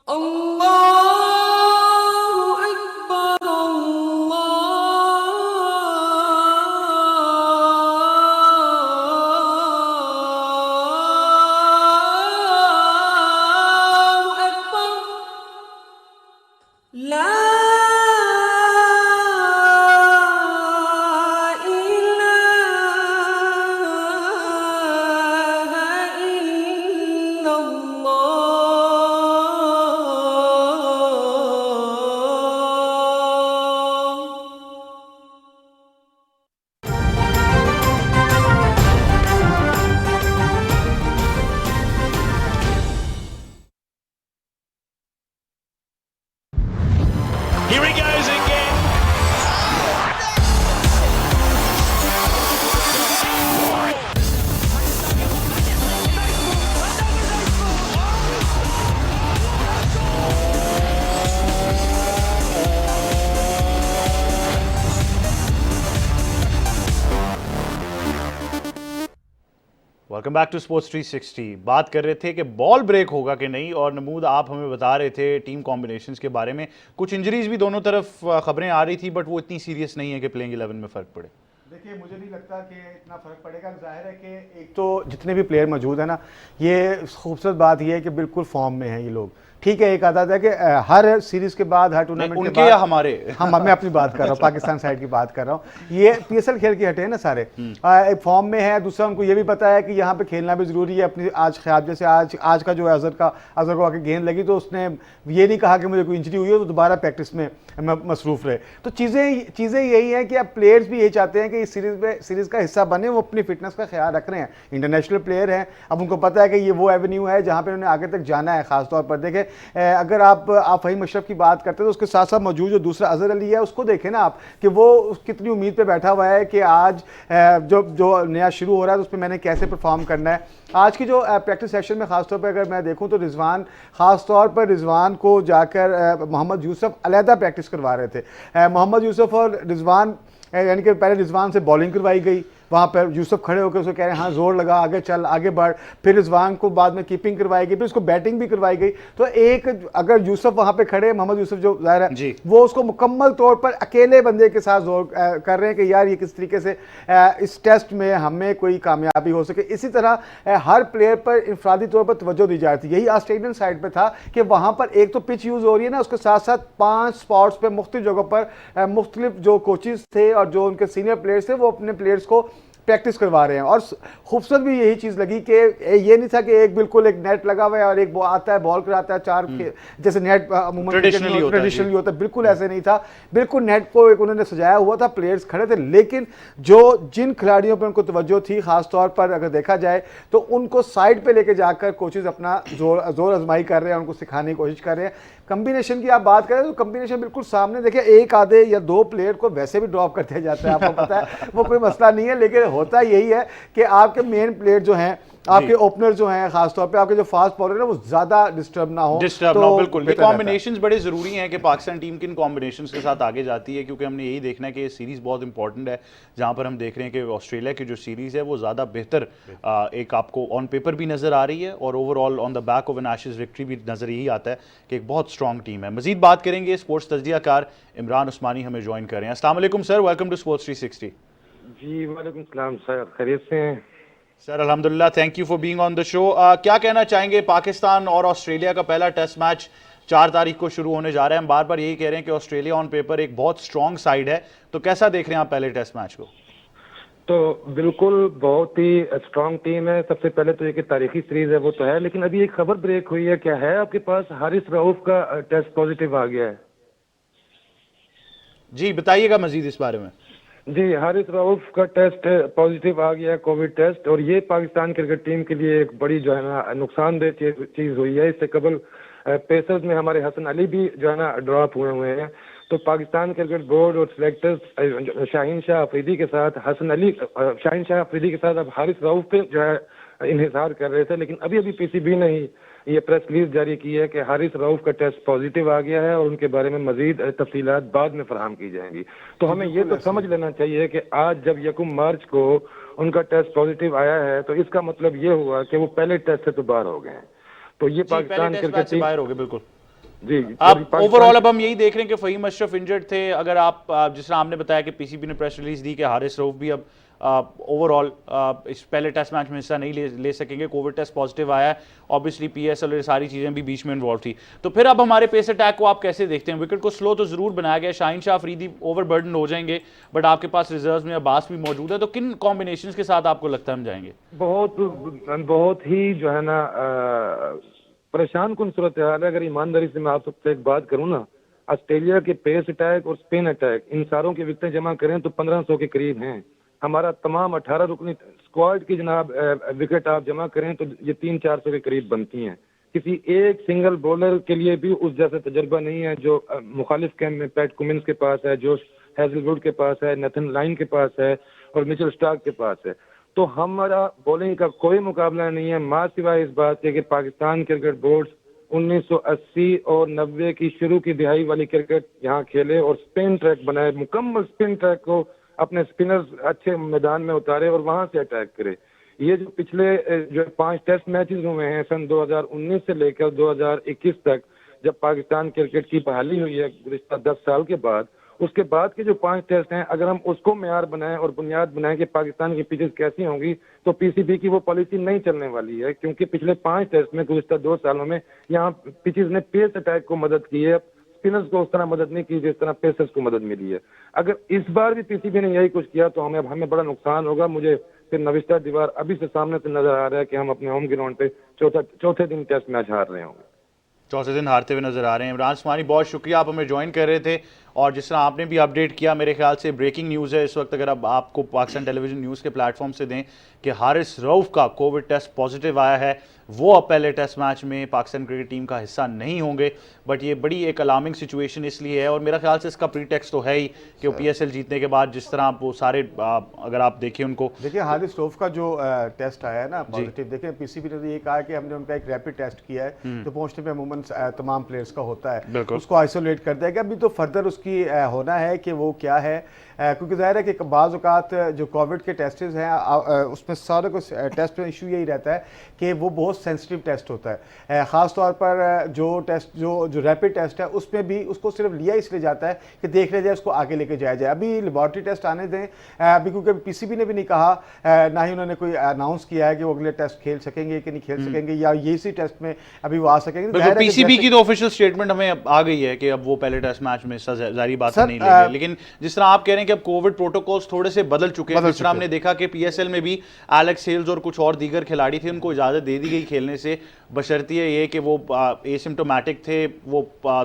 अल्लाहु अकबर, अल्लाहु अकबर, ला इलाहा इल्लल्लाह। Here he goes again. Welcome back to Sports 360। बात कर रहे थे कि बॉल ब्रेक होगा कि नहीं, और नमूद आप हमें बता रहे थे टीम कॉम्बिनेशंस के बारे में। कुछ इंजरीज भी दोनों तरफ खबरें आ रही थी, बट वो इतनी सीरियस नहीं है कि प्लेइंग 11 में फ़र्क पड़े। देखिए, मुझे नहीं लगता कि इतना फ़र्क पड़ेगा। जाहिर है कि एक तो जितने भी प्लेयर मौजूद हैं ना, ये खूबसूरत बात ये है कि बिल्कुल फॉर्म में हैं ये लोग। ठीक है, एक आदत है कि हर सीरीज के बाद, हर टूर्नामेंट के उनके बाद, या हमारे मैं अपनी बात कर रहा हूँ, पाकिस्तान साइड की बात कर रहा हूँ। ये PSL खेल के हटे हैं ना सारे, एक फॉर्म में है। दूसरा, उनको ये भी पता है कि यहाँ पे खेलना भी ज़रूरी है। अपनी आज ख्याल, जैसे आज का जो है अजहर को आके गेंद लगी तो उसने ये नहीं कहा कि मुझे कोई इंजरी हुई है तो दोबारा प्रैक्टिस में मसरूफ़ रहे। तो चीज़ें यही हैं कि अब प्लेयर्स भी यही चाहते हैं कि इस सीरीज़ का हिस्सा बने, वो अपनी फिटनेस का ख्याल रख रहे हैं। इंटरनेशनल प्लेयर हैं, अब उनको पता है कि ये वो एवेन्यू है जहाँ पर उन्हें आगे तक जाना है। ख़ासतौर पर देखें, अगर आप फ़हीम अशरफ की बात करते हैं तो उसके साथ साथ मौजूद जो दूसरा अजहर अली है उसको देखें ना आप कि वो कितनी उम्मीद पे बैठा हुआ है कि आज जो नया शुरू हो रहा है तो उस पर मैंने कैसे परफॉर्म करना है। आज की जो प्रैक्टिस सेशन में ख़ासतौर पर अगर मैं देखूं तो रिजवान ख़ासतौर पर रिजवान को जाकर मोहम्मद यूसुफ अलहदा प्रैक्टिस करवा रहे थे। मोहम्मद यूसुफ और रिजवान यानी कि पहले रिजवान से बॉलिंग करवाई गई, वहाँ पर यूसुफ खड़े होकर उसको कह रहे हैं हाँ जोर लगा, आगे चल, आगे बढ़। फिर रिजवान को बाद में कीपिंग करवाई गई, फिर उसको बैटिंग भी करवाई गई। तो एक अगर यूसुफ वहाँ पे खड़े, मोहम्मद यूसुफ जो ज़ाहिर है वो उसको मुकम्मल तौर पर अकेले बंदे के साथ जोर कर रहे हैं कि यार ये किस तरीके से इस टेस्ट में हमें कोई कामयाबी हो सके। इसी तरह हर प्लेयर पर इंफरादी तौर पर तवज्जो दी जाती है। यही ऑस्ट्रेलियन साइड पर था कि वहाँ पर एक तो पिच यूज़ हो रही है ना, उसके साथ साथ 5 स्पॉट्स पर मुख्तलिफ जगहों पर मुख्तलिफ जो कोचेज़ थे और जो उनके सीनियर प्लेयर्स थे वो अपने प्लेयर्स को प्रैक्टिस करवा रहे हैं। और खूबसूरत भी यही चीज़ लगी कि ये नहीं था कि एक बिल्कुल एक नेट लगा हुआ है और एक वो आता है बॉल कराता है 4 जैसे नेट ट्रेडिशनली होता है, बिल्कुल ऐसे नहीं था। बिल्कुल नेट को एक उन्होंने सजाया हुआ था, प्लेयर्स खड़े थे। लेकिन जिन खिलाड़ियों पर उनको तवज्जो थी खासतौर पर अगर देखा जाए तो उनको साइड पे लेके जाकर कोचेज अपना जोर आजमाई कर रहे हैं, उनको सिखाने की कोशिश कर रहे हैं। कम्बिनेशन की आप बात करें तो कम्बिनेशन बिल्कुल सामने देखिए, एक आधे या 2 प्लेयर को वैसे भी ड्रॉप कर दिया जाता है, आपको पता है वो कोई मसला नहीं है। लेकिन होता यही है कि आपके मेन प्लेयर जो हैं, आपके ओपनर जो हैं, खासतौर पे आपके जो फास्ट बॉलर है वो ज्यादा डिस्टर्ब ना हो। बिल्कुल, ये कॉम्बिनेशंस बड़े जरूरी हैं कि पाकिस्तान टीम किन कॉम्बिनेशंस के साथ आगे जाती है, क्योंकि हमने यही देखना है कि ये सीरीज बहुत इंपॉर्टेंट है, जहां पर हम देख रहे हैं कि ऑस्ट्रेलिया की जो सीरीज है वो ज्यादा बेहतर एक आपको ऑन पेपर भी नजर आ रही है और overall on the back of an Ashes victory भी नजर यही आता है कि एक बहुत स्ट्रॉन्ग टीम है। मजीद बात करेंगे, स्पोर्ट्स तजज़ियाकार इमरान उस्मानी हमें ज्वाइन कर रहे हैं। अस्सलाम वालेकुम सर, वेलकम टू स्पोर्ट्स 360। जी वालेकुम सलाम सर, खैरियत से हैं? सर अल्हम्दुलिल्लाह, thank you for being on the show. क्या कहना चाहेंगे, पाकिस्तान और ऑस्ट्रेलिया का पहला टेस्ट मैच 4 तारीख को शुरू होने जा रहा है। हम बार बार यही कह रहे हैं कि ऑस्ट्रेलिया ऑन पेपर एक बहुत स्ट्रॉन्ग साइड है, तो कैसा देख रहे हैं आप पहले टेस्ट मैच को? तो बिल्कुल बहुत ही स्ट्रांग टीम है। सबसे पहले तो एक तारीखी सीरीज है वो तो है, लेकिन अभी एक खबर ब्रेक हुई है, क्या है आपके पास? हारिस रऊफ का टेस्ट पॉजिटिव आ गया है। जी बताइएगा मजीद इस बारे में। जी, हारिस रऊफ का टेस्ट पॉजिटिव आ गया है, कोविड टेस्ट, और ये पाकिस्तान क्रिकेट टीम के लिए एक बड़ी जो है ना नुकसानदेह चीज हुई है। इससे कबल पेसर्स में हमारे हसन अली भी जो है ना ड्रॉप हुए हैं। तो पाकिस्तान क्रिकेट बोर्ड और सिलेक्टर्स शाहीन शाह अफरीदी के साथ शाहीन शाह अफरीदी के साथ अब हारिस रऊफ पे जो है इन्हिसार कर रहे थे, लेकिन अभी पीसीबी ने ही ये प्रेस रिलीज जारी की है कि हारिस रऊफ का टेस्ट पॉजिटिव आ गया है और उनके बारे में मजीद तफसीलात बाद में फराहम की जाएंगी। तो हमें ये तो समझ लेना चाहिए कि आज जब 1 मार्च को उनका टेस्ट पॉजिटिव आया है तो इसका मतलब ये हुआ कि वो पहले टेस्ट से तो बाहर हो गए हैं। तो ये पाकिस्तान क्रिकेट टीम बाहर हो गए। बिल्कुल जी। आप ओवरऑल अब हम यही देख रहे हैं कि फ़हीम अशरफ इंजर्ड थे। अगर आप जिस तरह आपने बताया कि पीसीबी ने प्रेस रिलीज दी कि हारिस रऊफ भी अब ओवरऑल इस पहले टेस्ट मैच में हिस्सा नहीं ले सकेंगे, कोविड टेस्ट पॉजिटिव आया है, ऑब्वियसली पीएसएल और सारी चीज़ें भी बीच में इन्वॉल्व थी। तो फिर अब हमारे पेस अटैक को आप कैसे देखते हैं? विकेट को स्लो तो ज़रूर बनाया गया, शाहीन शाह अफरीदी ओवरबर्डन हो जाएंगे, बट आपके पास रिजर्व में अब्बास भी मौजूद है, तो किन कॉम्बिनेशन के साथ आपको लगता है हम जाएंगे? बहुत ही जो है ना परेशान कुन सूरत हाल है। अगर ईमानदारी से मैं आप सबसे एक बात करूं ना, ऑस्ट्रेलिया के पेस अटैक और स्पिन अटैक, इन सारों की विकेटें जमा करें तो 1500 के करीब हैं। हमारा तमाम 18 रुकनी स्क्वाड की जनाब विकेट आप जमा करें तो ये 300-400 के करीब बनती हैं। किसी एक सिंगल बॉलर के लिए भी उस जैसा तजर्बा नहीं है जो मुखालिफ कैम्प में पैट कुमिंस के पास है, जोश हेजलवुड के पास है, नेथन लाइन के पास है और मिचेल स्टार्क के पास है। तो हमारा बॉलिंग का कोई मुकाबला नहीं है, मां सिवाय इस बात के कि पाकिस्तान क्रिकेट बोर्ड 1980 और 90 की शुरू की दिहाई वाली क्रिकेट यहाँ खेले और स्पिन ट्रैक बनाए, मुकम्मल स्पिन ट्रैक को अपने स्पिनर्स अच्छे मैदान में उतारे और वहां से अटैक करे। ये जो पिछले जो 5 टेस्ट मैचेस हुए हैं सन 2019 से लेकर 2021 तक, जब पाकिस्तान क्रिकेट की बहाली हुई है गुज़िश्ता 10 साल के बाद, उसके बाद के जो 5 टेस्ट हैं, अगर हम उसको मेयार बनाएं और बुनियाद बनाएं कि पाकिस्तान की पिचेस कैसी होंगी, तो पीसीबी की वो पॉलिसी नहीं चलने वाली है, क्योंकि पिछले 5 टेस्ट में गुज़िश्ता 2 सालों में यहाँ पिचेस ने पेस अटैक को मदद की है, स्पिनर्स को उस तरह मदद नहीं की जिस तरह पेसर्स को मदद मिली है। अगर इस बार भी पीसीबी ने यही कुछ किया तो हमें बड़ा नुकसान होगा। मुझे फिर नविस्ता दीवार अभी से सामने से नजर आ रहा है कि हम अपने होम ग्राउंड पे चौथे दिन टेस्ट मैच हार रहे होंगे। चौथे दिन हारते हुए नजर आ रहे हैं। इमरान उस्मानी, बहुत शुक्रिया, आप हमें ज्वाइन कर रहे थे और जिस तरह आपने भी अपडेट किया, मेरे ख्याल से ब्रेकिंग न्यूज़ है इस वक्त, अगर अब आपको पाकिस्तान टेलीविजन न्यूज़ के प्लेटफॉर्म से दें कि हारिस रऊफ का कोविड टेस्ट पॉजिटिव आया है, वो अब पहले टेस्ट मैच में पाकिस्तान क्रिकेट टीम का हिस्सा नहीं होंगे। बट ये बड़ी एक अलार्मिंग सिचुएशन इसलिए है, और मेरा ख्याल से इसका प्रीटेक्स्ट तो है ही कि वो PSL जीतने के बाद जिस तरह वो सारे अगर आप देखें उनको, देखिए हारिस रऊफ का जो टेस्ट आया है ना पॉजिटिव, देखिए PCB ने तो ये कहा कि हमने उनका एक रैपिड टेस्ट किया है जो पहुंचने पे अमूमन तमाम प्लेयर्स का होता है, उसको आइसोलेट कर देगा। अभी तो फर्दर उसकी होना है कि वो क्या है, क्योंकि जाहिर है कि बाज़ औक़ात जो कोविड के टेस्ट हैं उसमें सारे को टेस्ट में इशू यही रहता है कि वो बहुत सेंसिटिव टेस्ट होता है। ख़ास तौर पर जो टेस्ट जो रैपिड टेस्ट है उसमें भी उसको सिर्फ लिया इसलिए जाता है कि देख लिया जाए, उसको आगे लेके जाया जाए। अभी लेबॉर्ट्री टेस्ट आने दें, अभी क्योंकि PCB ने भी नहीं कहा, ना ही उन्होंने कोई अनाउंस किया है कि वो अगले टेस्ट खेल सकेंगे कि नहीं खेल सकेंगे, या इसी टेस्ट में अभी वो आ सकेंगे। PCB की तो ऑफिशियल स्टेटमेंट हमें आ गई है कि अब वो पहले टेस्ट मैच में जारी बात नहीं लेंगे, लेकिन जिस तरह आप कह रहे हैं कि अब कोविड प्रोटोकॉल्स थोड़े से बदल चुके हैं, जिस तरह हमने देखा कि PSL में भी एलेक्स हेल्स और कुछ और दीगर खिलाड़ी थे, उनको इजाजत दे दी गई खेलने से, बशर्तिये ये कि वो एसिम्प्टोमेटिक थे, वो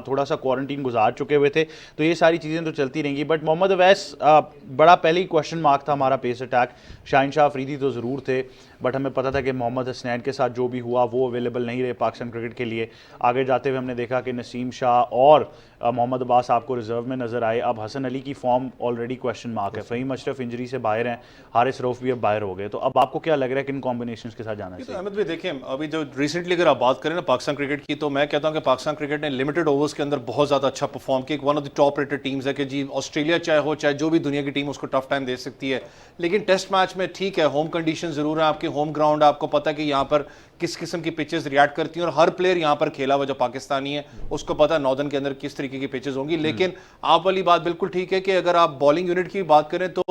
थोड़ा सा क्वारंटीन गुजार चुके हुए थे, तो ये सारी चीज़ें तो चलती रहेंगी। बट मोहम्मद अवैस बड़ा पहले ही क्वेश्चन मार्क था हमारा पेस अटैक, शाहीन शाह अफरीदी तो ज़रूर थे, बट हमें पता था कि मोहम्मद हसनैन के साथ जो भी हुआ वो अवेलेबल नहीं रहे पाकिस्तान क्रिकेट के लिए। आगे जाते हुए हमने देखा कि नसीम शाह और मोहम्मद अब्बास आपको रिजर्व में नजर आए। अब हसन अली की फॉर्म ऑलरेडी क्वेश्चन मार्क है, फ़हीम अशरफ इंजरी से बाहर हैं, हारिस रऊफ भी अब बाहर हो गए, तो अब आपको क्या लग रहा है किन कॉम्बिनेशंस के साथ जाना चाहिए? अहमद भाई देखिए, अभी जो रिसेंटली अगर आप बात करें ना पाकिस्तान क्रिकेट की, तो मैं कहता हूं कि पाकिस्तान क्रिकेट ने लिमिटेड ओवर्स के अंदर बहुत ज़्यादा अच्छा परफॉर्म किया। One of the top rated teams है कि जी ऑस्ट्रेलिया चाहे हो चाहे जो भी दुनिया की टीम उसको टफ टाइम दे सकती है, लेकिन टेस्ट मैच में ठीक है होम कंडीशन ज़रूर है, आपके होम ग्राउंड, आपको पता है कि यहाँ पर किस किस्म की पिचेस रिएक्ट करती हैं, और हर प्लेयर यहाँ पर खेला हुआ जो पाकिस्तानी है उसको पता है नॉर्दर्न के अंदर किस तरीके की पिचेस होंगी। लेकिन आप वाली बात बिल्कुल ठीक है कि अगर आप बॉलिंग यूनिट की बात करें तो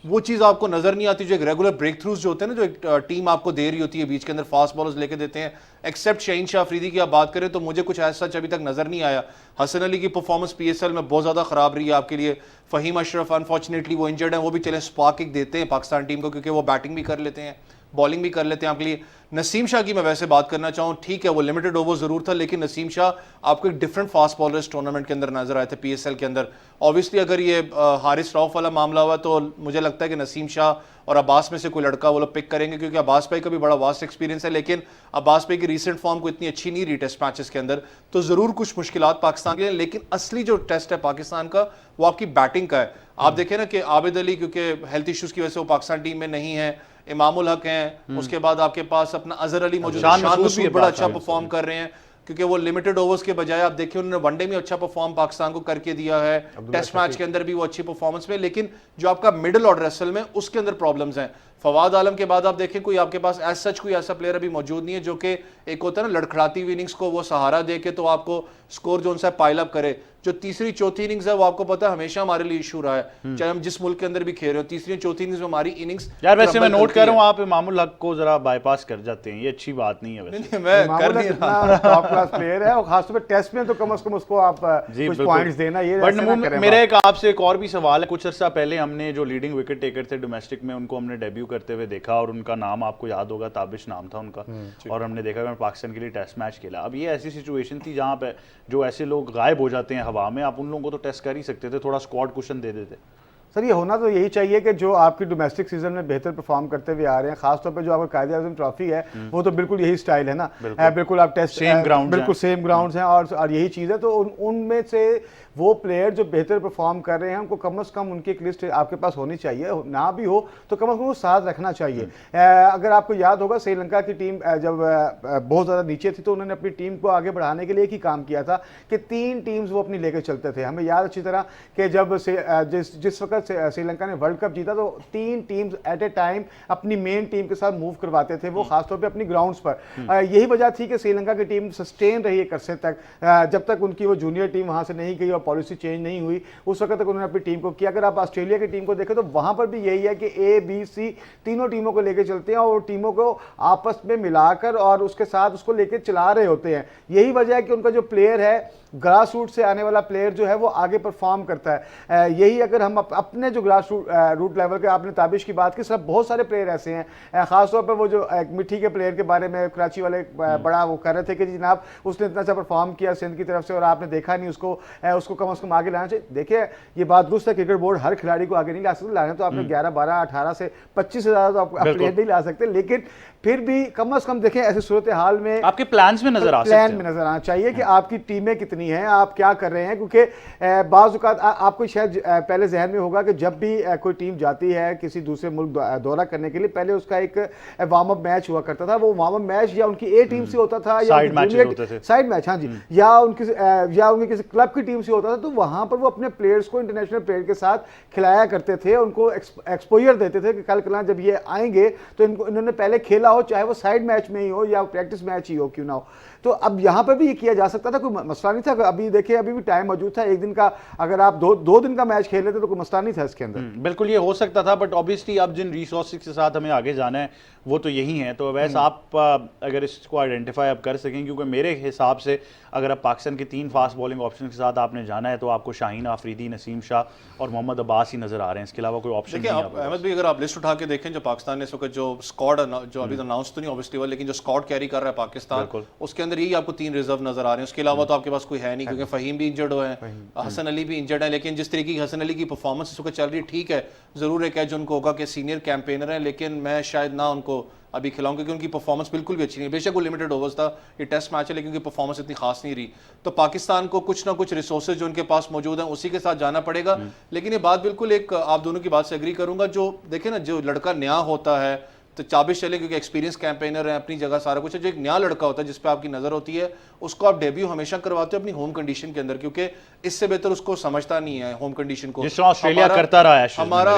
वो चीज़ आपको नजर नहीं आती जो एक रेगुलर ब्रेक थ्रूज जो होते हैं ना, जो एक टीम आपको दे रही होती है बीच के अंदर, फास्ट बॉलर्स लेके देते हैं। एक्सेप्ट शाहीन शाह अफरीदी की आप बात करें तो मुझे कुछ ऐसा अभी तक नजर नहीं आया। हसन अली की परफॉर्मेंस PSL में बहुत ज़्यादा खराब रही है आपके लिए। फ़हीम अशरफ अनफॉर्चुनेटली वो इंजर्ड हैं, वो भी चले स्पार्क एक देते हैं पाकिस्तान टीम को, क्योंकि वो बैटिंग भी कर लेते हैं, बॉलिंग भी कर लेते हैं आपके लिए। नसीम शाह की मैं वैसे बात करना चाहूँ, ठीक है वो लिमिटेड ओवर जरूर था, लेकिन नसीम शाह आपको एक डिफरेंट फास्ट बॉलर इस टूर्नामेंट के अंदर नजर आए थे PSL के अंदर। ऑब्वियसली अगर ये हारिस रऊफ वाला मामला हुआ तो मुझे लगता है कि नसीम शाह और अब्बास में से कोई लड़का वो लोग पिक करेंगे, क्योंकि अब्बास भाई का भी बड़ा वास्ट एक्सपीरियंस है, लेकिन अब्बास भाई की रीसेंट फॉर्म को इतनी अच्छी नहीं रही टेस्ट मैचेस के अंदर, तो जरूर कुछ मुश्किलात पाकिस्तान के लिए। लेकिन असली जो टेस्ट है पाकिस्तान का वो आपकी बैटिंग का है। आप देखें ना कि आबिद अली क्योंकि हेल्थ इश्यूज की वजह से वो पाकिस्तान टीम में नहीं है, इमामुल हक हैं, उसके बाद आपके पास अपना अजहर अली मौजूद, शान मसूद बड़ा अच्छा परफॉर्म कर रहे हैं, क्योंकि वो लिमिटेड ओवर्स के बजाय आप देखिए उन्होंने वनडे में अच्छा परफॉर्म पाकिस्तान को करके दिया है, टेस्ट मैच के अंदर भी वो अच्छी परफॉर्मेंस में। लेकिन जो आपका मिडिल ऑर्डर असल में उसके अंदर प्रॉब्लम्स हैं। फवाद आलम के बाद आप देखें कोई आपके पास एज सच कोई ऐसा प्लेयर अभी मौजूद नहीं है जो कि एक होता है ना लड़खड़ाती हुई इनिंग्स को वो सहारा दे के तो आपको स्कोर जो उनसे पाइल अप करे। जो तीसरी चौथी इनिंग्स है वो आपको पता है हमेशा हमारे लिए इशू रहा है, चाहे हम जिस मुल्क के अंदर भी खेल रहे हो, तीसरी चौथी इनिंग्स में हमारी इनिंग्स यार वैसे मैं नोट कर रहा हूँ आप इमामुल हक को जरा बाईपास कर जाते हैं, ये अच्छी बात नहीं है वैसे। मैं कर नहीं रहा, टॉप क्लास प्लेयर है और खासतौर पर टेस्ट में तो कम से कम उसको आप कुछ पॉइंट्स देना। ये बट मेरा एक आपसे एक और भी सवाल है, कुछ अर्सा पहले हमने जो लीडिंग विकेट टेकर थे डोमेस्टिक में उनको हमने डेब्यू करते हुए देखा, और उनका नाम आपको याद होगा, ताबिश नाम था उनका, और हमने देखा उन्होंने पाकिस्तान के लिए टेस्ट मैच खेला। अब ये ऐसी सिचुएशन थी जहाँ पे जो ऐसे लोग गायब हो जाते हैं हवा में, आप उन लोगों को तो टेस्ट कर ही सकते थे, थोड़ा स्क्वाड कुशन दे देते। सर ये होना तो यही चाहिए कि जो आपकी डोमेस्टिक सीजन में बेहतर परफॉर्म करते हुए आ रहे हैं, खासतौर पे जो आपका कायदे-ए-आज़म ट्रॉफी है वो तो बिल्कुल यही स्टाइल है ना, बिल्कुल आप टेस्ट सेम ग्राउंड, बिल्कुल सेम ग्राउंड्स हैं और यही चीज़ है। तो उनमें से वो प्लेयर जो बेहतर परफॉर्म कर रहे हैं उनको कम से कम उनकी एक लिस्ट आपके पास होनी चाहिए, ना भी हो तो कम से कम वो साथ रखना चाहिए। अगर आपको याद होगा श्रीलंका की टीम जब बहुत ज़्यादा नीचे थी तो उन्होंने अपनी टीम को आगे बढ़ाने के लिए एक ही काम किया था कि 3 टीम्स वो अपनी लेकर चलते थे। हमें याद अच्छी तरह कि जब जिस वक्त श्रीलंका ने वर्ल्ड कप जीता तो 3 टीम्स एट ए टाइम अपनी मेन टीम के साथ मूव करवाते थे, वो खासतौर पर अपनी ग्राउंड्स पर। यही वजह थी कि श्रीलंका की टीम सस्टेन रही एक अरसे तक, जब तक उनकी वो जूनियर टीम वहाँ से नहीं गई और पॉलिसी चेंज नहीं हुई, उस वक्त तक उन्होंने अपनी टीम को किया। अगर आप ऑस्ट्रेलिया की टीम को देखें तो वहां पर भी यही है कि A, B, C तीनों टीमों को लेकर चलते हैं और टीमों को आपस में मिलाकर और उसके साथ उसको लेकर चला रहे होते हैं। यही वजह है कि उनका जो प्लेयर है ग्रास रूट से आने वाला प्लेयर जो है वो आगे परफॉर्म करता है। यही अगर हम अपने जो ग्रास रूट लेवल के, आपने ताबिश की बात की, सब बहुत सारे प्लेयर ऐसे हैं, खासतौर पर वो जो मिट्टी के प्लेयर के बारे में कराची वाले बड़ा वो कर रहे थे कि जनाब उसने इतना अच्छा परफॉर्म किया सिंध की तरफ से और आपने देखा नहीं उसको, उसको कम से कम आगे लाना चाहिए। देखिए ये बात दुरुस्त है, क्रिकेट बोर्ड हर खिलाड़ी को आगे नहीं ला सकते, लाने तो आपने 11, 12, 18 से 25 से ज़्यादा तो आप प्लेयर नहीं ला सकते, लेकिन फिर भी कम से कम देखें ऐसी सूरत हाल में आपके प्लान्स में नजर आ सकते हैं, प्लान में नजर आना चाहिए कि आपकी टीमें कितनी हैं, आप क्या कर रहे हैं, क्योंकि बाज़ औक़ात आपको शायद पहले जहन में होगा कि जब भी कोई टीम जाती है किसी दूसरे मुल्क दौरा करने के लिए, पहले उसका एक वार्म अप मैच हुआ करता था, वो वार्म अप मैच या उनकी ए टीम से होता था या साइड मैचेस होते थे, साइड मैच, हाँ जी, या उनकी किसी क्लब की टीम से होता था, तो वहां पर वो अपने प्लेयर्स को इंटरनेशनल प्लेयर के साथ खिलाया करते थे, उनको एक्सपोजर देते थे कि कल जब ये आएंगे तो इन्होंने पहले खेला हो, चाहे वो साइड मैच में ही हो या प्रैक्टिस मैच ही हो क्यों ना हो। तो अब यहाँ पर भी ये किया जा सकता था, कोई मसला नहीं था। अभी देखिए अभी भी टाइम मौजूद था, एक दिन का, अगर आप दो दिन का मैच खेल लेते तो कोई मसला नहीं था इसके अंदर। बिल्कुल ये हो सकता था, बट ऑब्वियसली अब जिन रिसोर्सेज के साथ हमें आगे जाना है वो तो यही है। तो वैसे आप अगर इसको आइडेंटिफाई आप कर सकें, क्योंकि मेरे हिसाब से अगर आप पाकिस्तान के 3 फास्ट बॉलिंग ऑप्शन के साथ आपने जाना है तो आपको शाहीन आफरीदी, नसीम शाह और मोहम्मद अब्बास ही नजर आ रहे हैं, इसके अलावा कोई ऑप्शन देखिए नहीं आप है। अहमद भाई अगर आप लिस्ट उठा के देखें जो पाकिस्तान ने इस वक्त जो स्क्वाड जो अभी अनाउंस तो नहीं ऑब्वियसली हुआ, लेकिन जो स्क्वाड कैरी कर रहा है पाकिस्तान, उसके अंदर यही आपको 3 रिजर्व नजर आ रहे हैं। उसके अलावा तो आपके पास कोई है नहीं, क्योंकि फ़हीम भी इंजर्ड हुए हैं, हसन अली भी इंजर्ड है। लेकिन जिस तरीके की हसन अली की परफॉर्मेंस इस वक्त चल रही है, ठीक है जरूर एक है जो उनको होगा कि सीनियर कैंपेनर है, लेकिन मैं शायद ना उनको अभी खिलाऊं क्योंकि उनकी परफॉर्मेंस बिल्कुल भी अच्छी नहीं है। बेशक वो लिमिटेड ओवर्स था, ये टेस्ट मैच है, लेकिन उनकी परफॉर्मेंस इतनी खास नहीं रही। तो पाकिस्तान को कुछ ना कुछ रिसोर्सेज जो उनके पास मौजूद हैं उसी के साथ जाना पड़ेगा। लेकिन ये बात बिल्कुल एक आप दोनों की बात से एग्री करूंगा, जो देखे ना जो लड़का नया होता है तो चाबिश चले, क्योंकि एक्सपीरियंस कैंपेनर है, अपनी जगह सारा कुछ है। जो एक नया लड़का होता है जिस पे आपकी नजर होती है, उसको आप डेब्यू हमेशा करवाते हो अपनी होम कंडीशन के अंदर, क्योंकि इससे बेहतर उसको समझता नहीं है होम कंडीशन को। जिस तरह ऑस्ट्रेलिया करता रहा है,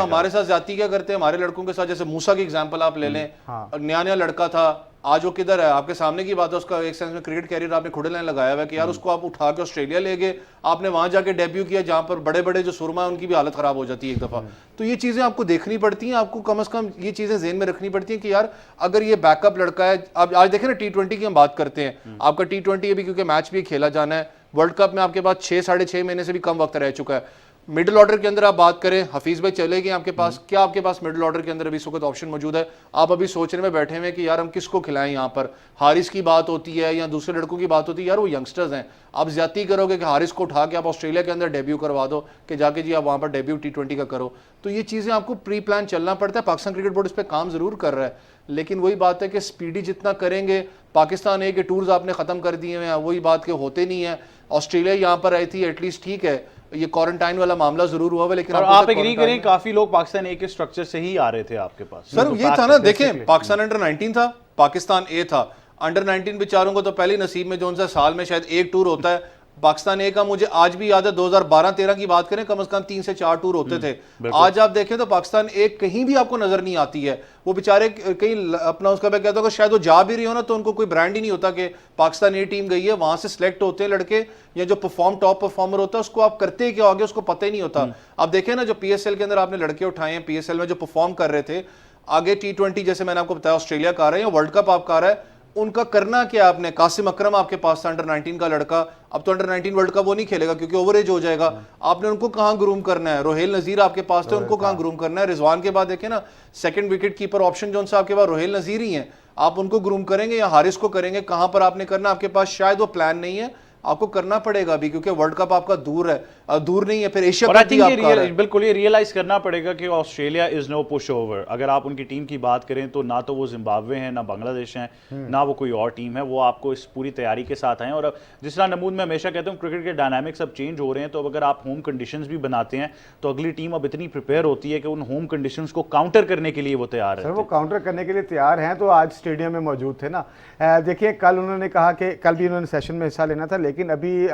हमारे साथ जाती क्या करते हैं हमारे लड़कों के साथ, जैसे मूसा की एग्जांपल आप ले लें, नया नया लड़का था, आज वो किधर है आपके सामने की बात है, उसका एक सेंस में क्रिकेट कैरियर आपने खुले लाइन लगाया हुआ है कि यार उसको आप उठा के ऑस्ट्रेलिया ले गए, आपने वहां जाके डेब्यू किया जहां पर बड़े बड़े जो सुरमा है उनकी भी हालत खराब हो जाती है एक दफा। तो ये चीजें आपको देखनी पड़ती हैं, आपको कम से कम ये चीजें ज़हन में रखनी पड़ती हैं कि यार अगर ये बैकअप लड़का है। अब आज देखें ना T20 की हम बात करते हैं, आपका T20 अभी क्योंकि मैच भी खेला जाना है, वर्ल्ड कप में आपके पास 6 साढ़े 6 महीने से भी कम वक्त रह चुका है। मिडिल ऑर्डर के अंदर आप बात करें, हफीज भाई चले गए आपके पास, क्या आपके पास मिडिल ऑर्डर के अंदर अभी इस वक्त ऑप्शन मौजूद है? आप अभी सोचने में बैठे हुए हैं कि यार हम किसको खिलाएं। यहाँ पर हारिस की बात होती है या दूसरे लड़कों की बात होती है, यार वो यंगस्टर्स हैं, आप ज्यादा करोगे कि हारिस को उठा के आप ऑस्ट्रेलिया के अंदर डेब्यू करवा दो कि जाके जी आप वहाँ पर डेब्यू T20 का करो। तो ये चीज़ें आपको प्री प्लान चलना पड़ता है। पाकिस्तान क्रिकेट बोर्ड इस पर काम जरूर कर रहा है, लेकिन वही बात है कि स्पीडी जितना करेंगे, पाकिस्तान ए के टूर्स आपने खत्म कर दिए हैं, वही बात के होते नहीं है। ऑस्ट्रेलिया यहाँ पर आई थी, एटलीस्ट ठीक है ये क्वारंटाइन वाला मामला जरूर हुआ है, लेकिन आप एग्री करें काफी लोग पाकिस्तान ए के स्ट्रक्चर से ही आ रहे थे आपके पास। सर ये था ना, देखें पाकिस्तान अंडर 19 था, पाकिस्तान ए था। अंडर 19 बेचारों को तो पहले नसीब में जो उनसे साल में शायद एक टूर होता है। पाकिस्तान ए का मुझे आज भी याद है 2012-13 की बात करें, कम से कम 3 से 4 टूर होते थे। आज आप देखें तो पाकिस्तान ए कहीं भी आपको नजर नहीं आती है। वो बेचारे कहीं अपना उसका मैं कहता हूँ शायद वो जा भी रही हो ना तो उनको कोई ब्रांड ही नहीं होता कि पाकिस्तान ए टीम गई है, वहां से सिलेक्ट होते हैं लड़के, या जो टॉप परफॉर्मर होता है उसको आप करते क्या होगे उसको पता ही नहीं होता। आप देखें ना जो PSL के अंदर आपने लड़के उठाए हैं, PSL में जो परफॉर्म कर रहे थे, आगे T20 जैसे मैंने आपको बताया ऑस्ट्रेलिया का आ रहा है या वर्ल्ड कप आपका आ रहा है, उनका करना क्या आपने? कासिम अकरम आपके पास था अंडर 19 का लड़का, अब तो अंडर 19 वर्ल्ड कप वो नहीं खेलेगा क्योंकि ओवरेज हो जाएगा। आपने उनको कहां ग्रूम करना है? रोहेल नजीर आपके पास थे, उनको कहां ग्रूम करना है? रिजवान के बाद देखें ना सेकंड विकेट कीपर ऑप्शन जो उनसे आपके पास रोहेल नजीर ही हैं, आप उनको ग्रूम करेंगे या हारिस को करेंगे? कहां पर आपने करना? आपके पास शायद वो प्लान नहीं है, आपको करना पड़ेगा अभी क्योंकि वर्ल्ड कप आपका दूर है, दूर नहीं है, फिर एशिया कप भी आपका है। बिल्कुल ये रियलाइज करना पड़ेगा कि Australia is no pushover. अगर आप उनकी टीम की बात करें तो ना तो वो जिम्बाब्वे हैं, ना बांग्लादेश हैं, ना वो कोई और टीम है। वो आपको इस पूरी तैयारी के साथ आए, और अब जिस तरह नमूद में हमेशा कहता हूँ क्रिकेट के डायनामिक्स अब चेंज हो रहे हैं, तो अगर आप होम कंडीशंस भी बनाते हैं तो अगली टीम अब इतनी प्रिपेयर होती है कि उन होम कंडीशंस को काउंटर करने के लिए वो तैयार है। सर वो काउंटर करने के लिए तैयार हैं, तो आज स्टेडियम में मौजूद थे ना। देखिए कल उन्होंने कहा कि कल भी उन्होंने सेशन में हिस्सा लेना था, लेकिन अभी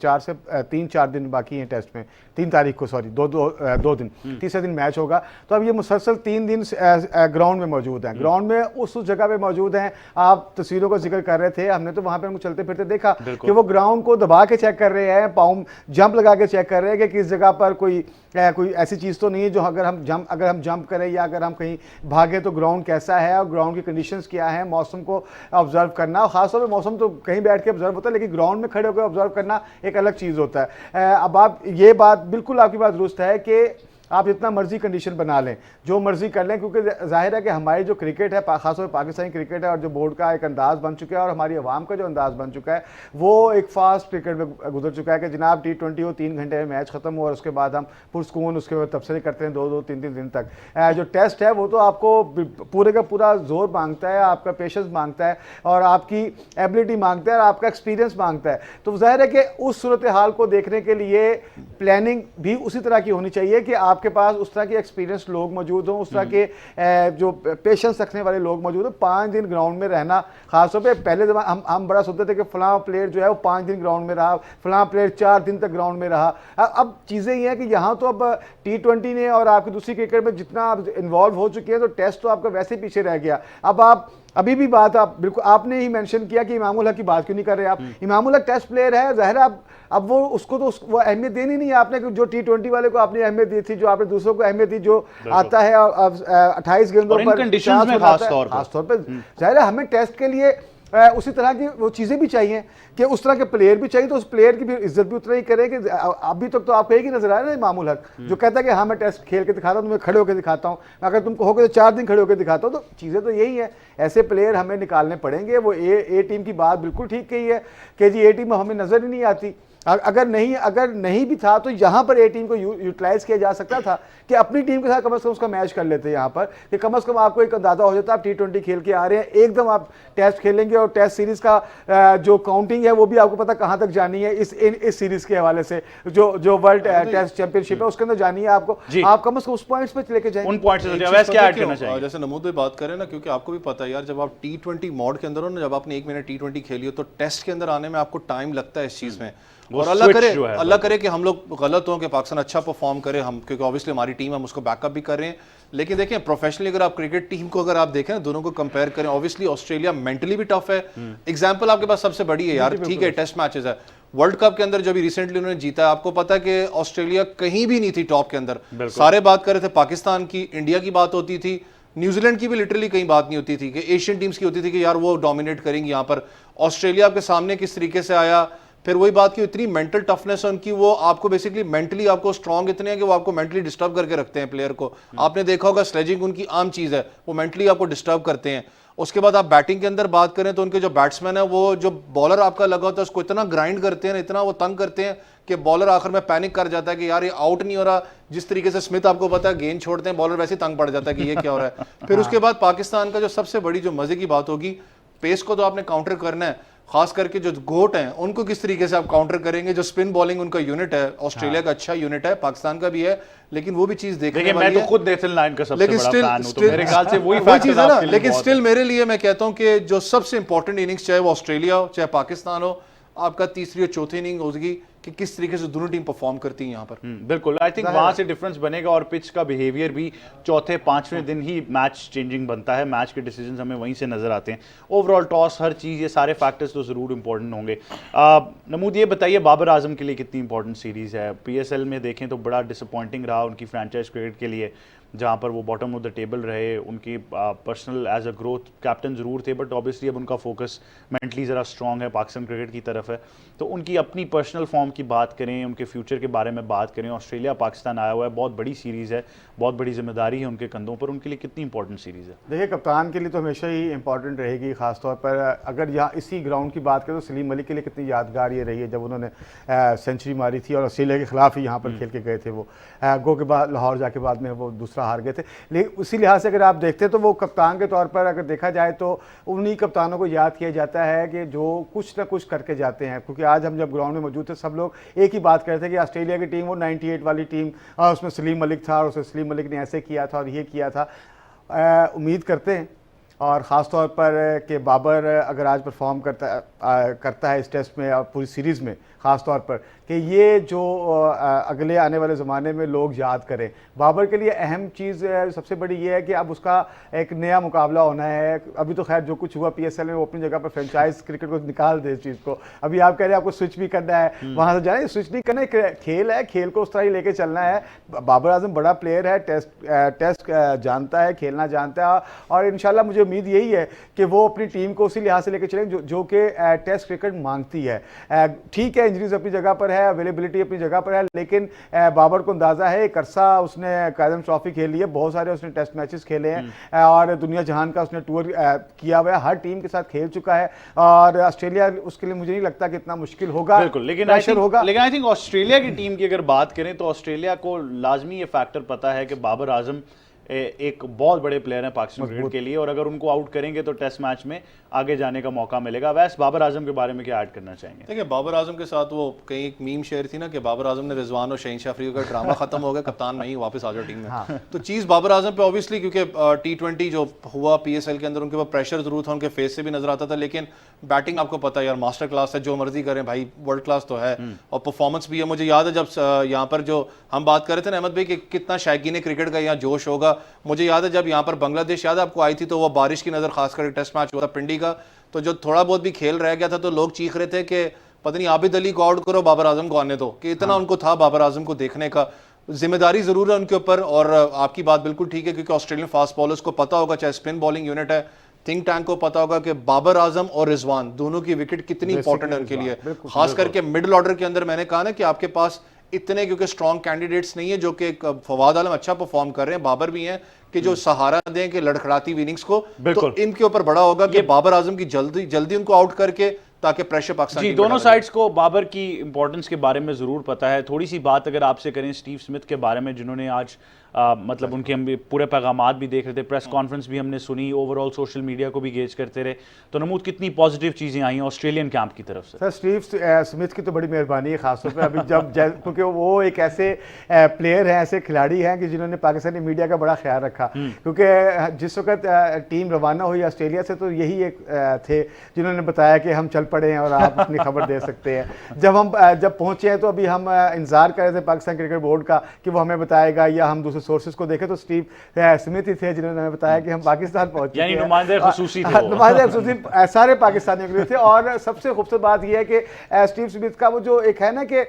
3-4 दिन बाकी हैं टेस्ट में, 3 तारीख को, सॉरी 2 दिन, तीसरे दिन मैच होगा। तो अब ये मुसलसल 3 दिन ग्राउंड में मौजूद हैं, ग्राउंड में उस जगह पे मौजूद हैं। आप तस्वीरों का जिक्र कर रहे थे, हमने तो वहां पे उनको चलते फिरते देखा कि वो ग्राउंड को दबा के चेक कर रहे हैं, पाँव जंप लगा के चेक कर रहे हैं कि किस जगह पर कोई ऐसी चीज़ तो नहीं है जो अगर हम जंप करें या अगर हम कहीं भागे तो ग्राउंड कैसा है और ग्राउंड की कंडीशंस क्या है, मौसम को ऑब्जर्व करना। और खासतौर पर मौसम तो कहीं बैठ के ऑब्जर्व होता है, लेकिन ग्राउंड में खड़े होकर ऑब्जर्व करना एक अलग चीज़ होता है। अब आप ये बात बिल्कुल आपकी बात दुरुस्त है कि आप जितना मर्जी कंडीशन बना लें, जो मर्जी कर लें, क्योंकि जाहिर है कि हमारी जो क्रिकेट है, खासतौर पर पाकिस्तानी क्रिकेट है, और जो बोर्ड का एक अंदाज़ बन चुका है और हमारी आवाम का जो अंदाज़ बन चुका है, वो एक फास्ट क्रिकेट में गुजर चुका है कि जनाब T20 हो, 3 घंटे में मैच खत्म हो और उसके बाद हम पुरस्कून उसके बाद तबसरे करते हैं 2-2, 3-3 दिन तक। जो टेस्ट है वो तो आपको पूरे का पूरा जोर मांगता है, आपका पेशेंस मांगता है और आपकी एबिलिटी मांगता है और आपका एक्सपीरियंस मांगता है। तो जाहिर है कि उस सूरत हाल को देखने के लिए प्लानिंग भी उसी तरह की होनी चाहिए कि आपके पास उस तरह के एक्सपीरियंस लोग मौजूद हों, उस तरह के जो पेशेंस रखने वाले लोग मौजूद हों। 5 दिन ग्राउंड में रहना, खासतौर पे पहले हम बड़ा सोचते थे कि फलां प्लेयर जो है वो 5 दिन ग्राउंड में रहा, फलां प्लेयर 4 दिन तक ग्राउंड में रहा। अब चीज़ें ये हैं कि यहाँ तो अब T20 ने और आपकी दूसरी क्रिकेट में जितना आप इन्वॉल्व हो चुके हैं, तो टेस्ट तो आपका वैसे पीछे रह गया। अब आप अभी भी बात आप बिल्कुल आपने ही मेंशन किया कि इमामुल हक की बात क्यों नहीं कर रहे आप। इमामुल हक टेस्ट प्लेयर है, ज़ाहिर है अब वो उसको तो वो अहमियत देनी नहीं है आपने, जो T20 वाले को आपने अहमियत दी थी, जो आपने दूसरों को अहमियत दी, जो आता है 28 गेंदों पर कंडीशंस में खास तौर पर ज़ाहिर है हमें टेस्ट के लिए उसी तरह की वो चीज़ें भी चाहिए कि उस तरह के प्लेयर भी चाहिए, तो उस प्लेयर की भी इज्जत भी उतना ही करें कि अभी तक तो आपको एक ही नजर आ रहा है ना इमामुल हक, जो कहता है कि हाँ मैं टेस्ट खेल के दिखाता हूँ, तुम्हें खड़े होकर दिखाता हूँ, अगर तुम कहोगे तो 4 दिन खड़े होकर दिखाता हूँ। तो चीज़ें तो यही है, ऐसे प्लेयर हमें निकालने पड़ेंगे। वो ए टीम की बात बिल्कुल ठीक कही है कि जी ए टीम हमें नज़र ही नहीं आती। अगर नहीं भी था तो यहाँ पर ए टीम को यूटिलाइज किया जा सकता था कि अपनी टीम के साथ कम से कम उसका मैच कर लेते यहाँ पर, कि कम से कम आपको एक अंदाजा हो जाता है आप T20 खेल के आ रहे हैं, एकदम आप टेस्ट खेलेंगे और टेस्ट सीरीज का जो काउंटिंग है वो भी आपको पता कहाँ तक जानी है इस सीरीज के हवाले से, जो वर्ल्ड टेस्ट चैंपियनशिप है उसके अंदर जानी है आपको, आप कम से कम उस पॉइंट्स पे लेके जाएं, उन पॉइंट्स पे वैसे क्या ऐड करना चाहिए। जैसे नमूद भाई बात करें ना, क्योंकि आपको भी पता है यार, जब आप T20 मोड के अंदर हो ना, जब आपने 1 महीने T20 खेली हो, तो टेस्ट के अंदर आने में आपको टाइम लगता है इस चीज में। और अल्लाह करे कि हम लोग गलत हों, कि पाकिस्तान अच्छा परफॉर्म करे, हम क्योंकि ऑब्वियसली हमारी टीम हम उसको बैकअप भी कर रहे हैं। लेकिन देखें प्रोफेशनली अगर आप क्रिकेट टीम को अगर आप देखें, दोनों को कंपेयर करें, ऑब्वियसली ऑस्ट्रेलिया मेंटली भी टफ है। एग्जांपल आपके पास सबसे बड़ी है यार, ठीक है टेस्ट मैचेस है, वर्ल्ड कप के अंदर जो भी रिसेंटली उन्होंने जीता है, आपको पता है कि ऑस्ट्रेलिया कहीं भी नहीं थी टॉप के अंदर। सारे बात कर रहे थे पाकिस्तान की, इंडिया की बात होती थी, न्यूजीलैंड की भी लिटरली कहीं बात नहीं होती थी, कि एशियन टीम्स की होती थी कि यार वो डोमिनेट करेंगी। यहाँ पर ऑस्ट्रेलिया आपके सामने किस तरीके से आया, फिर वही बात की इतनी मेंटल टफनेस है उनकी, वो आपको बेसिकली मेंटली आपको स्ट्रांग इतने हैं कि वो आपको मेंटली डिस्टर्ब करके रखते हैं प्लेयर को। आपने देखा होगा स्लेजिंग उनकी आम चीज है, वो मेंटली आपको डिस्टर्ब करते हैं। उसके बाद आप बैटिंग के अंदर बात करें तो उनके जो बैट्समैन है, वो जो बॉलर आपका लगा होता है उसको इतना ग्राइंड करते हैं, इतना वो तंग करते हैं कि बॉलर आखिर में पैनिक कर जाता है कि यार ये आउट नहीं हो रहा। जिस तरीके से स्मिथ आपको पता है गेंद छोड़ते हैं, बॉलर वैसे ही तंग पड़ जाता है कि ये क्या हो रहा है। फिर उसके बाद पाकिस्तान का जो सबसे बड़ी जो मजे की बात होगी, पेस को तो आपने काउंटर करना है, खास करके जो गोट हैं उनको किस तरीके से आप काउंटर करेंगे। जो स्पिन बॉलिंग उनका यूनिट है, ऑस्ट्रेलिया का अच्छा यूनिट है, पाकिस्तान का भी है, लेकिन वो भी चीज देखने वाली है। मैं तो खुद नेथन लायन का सबसे बड़ा फैन हूं, तो मेरे ख्याल से वही चीज है ना। लेकिन स्टिल मेरे लिए मैं कहता हूं कि जो सबसे इंपॉर्टेंट इनिंग्स, चाहे वो ऑस्ट्रेलिया हो चाहे पाकिस्तान हो, आपका तीसरी और चौथी इनिंग होगी कि किस तरीके से दोनों टीम परफॉर्म करती है यहाँ पर। बिल्कुल, आई थिंक वहां से डिफरेंस बनेगा और पिच का बिहेवियर भी चौथे 5वें दिन ही मैच चेंजिंग बनता है, मैच के डिसीजंस हमें वहीं से नजर आते हैं। ओवरऑल टॉस, हर चीज़, ये सारे फैक्टर्स तो ज़रूर इंपॉर्टेंट होंगे। नमूद ये बताइए, बाबर आजम के लिए कितनी इंपॉर्टेंट सीरीज़ है। PSL में देखें तो बड़ा डिसअपॉइंटिंग रहा उनकी फ्रेंचाइज क्रिकेट के लिए, जहाँ पर वो बॉटम ऑफ द टेबल रहे। उनकी personal as a growth captain ज़रूर थे, बट ऑब्वियसली अब उनका फोकस मेंटली ज़रा स्ट्रॉन्ग है, पाकिस्तान क्रिकेट की तरफ है। तो उनकी अपनी पर्सनल फॉर्म की बात करें, उनके फ्यूचर के बारे में बात करें, ऑस्ट्रेलिया पाकिस्तान आया हुआ है, बहुत बड़ी सीरीज़ है, बहुत बड़ी जिम्मेदारी है उनके कंधों पर, उनके लिए कितनी इंपॉर्टेंट सीरीज़ है। देखिए कप्तान के लिए तो हमेशा ही इंपॉर्टेंट रहेगी, खासतौर पर अगर यहाँ इसी ग्राउंड की बात करें तो सलीम मलिक के लिए कितनी यादगार ये रही है जब उन्होंने सेंचुरी मारी थी और ऑस्ट्रेलिया के खिलाफ ही यहाँ पर खेल के गए थे। वो गो के बाद लाहौर जाके बाद में वो दूसरा हार गए थे। लेकिन उसी लिहाज से अगर आप देखते हैं तो वो कप्तान के तौर पर अगर देखा जाए तो उन्हीं कप्तानों को याद किया जाता है कि जो कुछ ना कुछ करके जाते हैं। क्योंकि आज हम जब ग्राउंड में मौजूद थे सब लोग एक ही बात कर रहे थे कि ऑस्ट्रेलिया की टीम वो 98 वाली टीम, और उसमें सलीम मलिक था और उसमें सलीम मलिक ने ऐसे किया था और ये किया था। उम्मीद करते हैं और ख़ास तौर पर कि बाबर अगर आज परफॉर्म करता है इस टेस्ट में और पूरी सीरीज़ में, ख़ास तौर पर कि ये जो अगले आने वाले ज़माने में लोग याद करें। बाबर के लिए अहम चीज़ सबसे बड़ी ये है कि अब उसका एक नया मुकाबला होना है। अभी तो खैर जो कुछ हुआ PSL में, वो अपनी जगह पर फ्रेंचाइज क्रिकेट को निकाल दे इस चीज़ को। अभी आप कह रहे हैं आपको स्विच भी करना है, वहाँ से जाए, स्विच नहीं करना है, खेल है, खेल को उस तरह ही लेके चलना है। बाबर आजम बड़ा प्लेयर है, टेस्ट जानता है, खेलना जानता है और इंशाल्लाह मुझे उम्मीद यही है कि वो अपनी टीम को उसी लिहाज से लेकर चलें जो कि टेस्ट क्रिकेट मांगती है। ठीक है, इंजरीज अपनी जगह पर है, अवेलेबिलिटी अपनी जगह पर है, लेकिन बाबर को अंदाजा है एक अरसा उसने कायम ट्रॉफी खेली है, बहुत सारे उसने टेस्ट मैचेस खेले हैं और दुनिया जहान का उसने टूर किया हुआ है, हर टीम के साथ खेल चुका है और ऑस्ट्रेलिया उसके लिए मुझे नहीं लगता कि इतना मुश्किल होगा। बिल्कुल, लेकिन आई थिंक ऑस्ट्रेलिया की टीम की अगर बात करें तो ऑस्ट्रेलिया को लाजमी ये फैक्टर पता है कि बाबर आजम एक बहुत बड़े प्लेयर हैं पाकिस्तान क्रिकेट के लिए, और अगर उनको आउट करेंगे तो टेस्ट मैच में आगे जाने का मौका मिलेगा। वैसे बाबर आजम के बारे में क्या ऐड करना चाहेंगे? देखिए, बाबर आजम के साथ वो कहीं एक मीम शेयर थी ना कि बाबर आजम ने रिजवान और शहीन अफरीदी का ड्रामा खत्म हो गया, कप्तान नहीं वापस आ जाओ टीम में। हाँ। तो चीज़ बाबर आजम पे ऑब्वियसली, क्योंकि T20 जो हुआ PSL के अंदर उनके ऊपर प्रेशर जरूर था, उनके फेस से भी नजर आता था, लेकिन बैटिंग आपको पता है यार मास्टर क्लास है, जो मर्जी करें भाई, वर्ल्ड क्लास तो है और परफॉर्मेंस भी है। मुझे याद है जब यहाँ पर जो हम बात कर रहे थे ना अहमद भाई कि कितना शायकीन क्रिकेट का यहाँ जोश होगा, मुझे याद है जब यहाँ पर बांग्लादेश याद आपको आई थी तो वो बारिश की नज़र खासकर टेस्ट मैच हुआ था पिंडी का, तो जो थोड़ा बहुत भी खेल रह गया था तो लोग चीख रहे थे कि पता नहीं आबिद अली को आउट करो, बाबर आजम को आने दो, कि इतना उनको था बाबर आजम को देखने का। जिम्मेदारी जरूर है उनके ऊपर, और आपकी बात बिल्कुल ठीक है क्योंकि ऑस्ट्रेलियन फास्ट बॉलर्स को पता होगा, चाहे स्पिन बॉलिंग यूनिट है, थिंक टैंक को पता होगा कि बाबर आजम और रिजवान दोनों की विकेट कितनी इंपॉर्टेंट है उनके लिए, खास करके मिडिल ऑर्डर के अंदर। मैंने कहा ना कि आपके पास इतने क्योंकि स्ट्रॉन्ग कैंडिडेट्स नहीं है, जो कि फवाद आलम अच्छा परफॉर्म कर रहे हैं, बाबर भी हैं कि जो सहारा दें कि लड़खड़ाती इनिंग्स को, तो इनके ऊपर बड़ा होगा कि बाबर आजम की जल्दी उनको आउट करके ताकि प्रेशर पाकिस्तान जी दोनों साइड्स को बाबर की इंपॉर्टेंस के बारे में जरूर पता है। थोड़ी सी बात अगर आपसे करें स्टीव स्मिथ के बारे में, जिन्होंने आज मतलब उनके हम पूरे पैगामात भी देख रहे थे, प्रेस कॉन्फ्रेंस भी हमने सुनी, ओवरऑल सोशल मीडिया को भी गेज करते रहे, तो नमूद कितनी पॉजिटिव चीजें आई ऑस्ट्रेलियन कैंप की तरफ से। सर स्टीव स्मिथ की तो बड़ी मेहरबानी है खासतौर पर अभी जब क्योंकि वो एक ऐसे प्लेयर हैं, ऐसे खिलाड़ी हैं कि जिन्होंने पाकिस्तानी मीडिया का बड़ा ख्याल रखा, क्योंकि जिस वक्त टीम रवाना हुई ऑस्ट्रेलिया से तो यही एक थे जिन्होंने बताया कि हम चल पड़े हैं और आप अपनी खबर दे सकते हैं। जब पहुंचे हैं तो अभी हम इंतजार कर रहे थे पाकिस्तान क्रिकेट बोर्ड का कि वो हमें बताएगा या हम दूसरे सोर्सेज को देखें, तो स्टीव स्मिथ ही थे जिन्होंने हमें बताया कि हम पाकिस्तान पहुंच चुके हैं। यानी नुमाइंदे खुसूसी थे, नुमाइंदे खुसूसी सारे पाकिस्तानियों के लिए थे। और सबसे खूबसूरत बात यह है कि स्टीव स्मिथ का वो जो एक है ना कि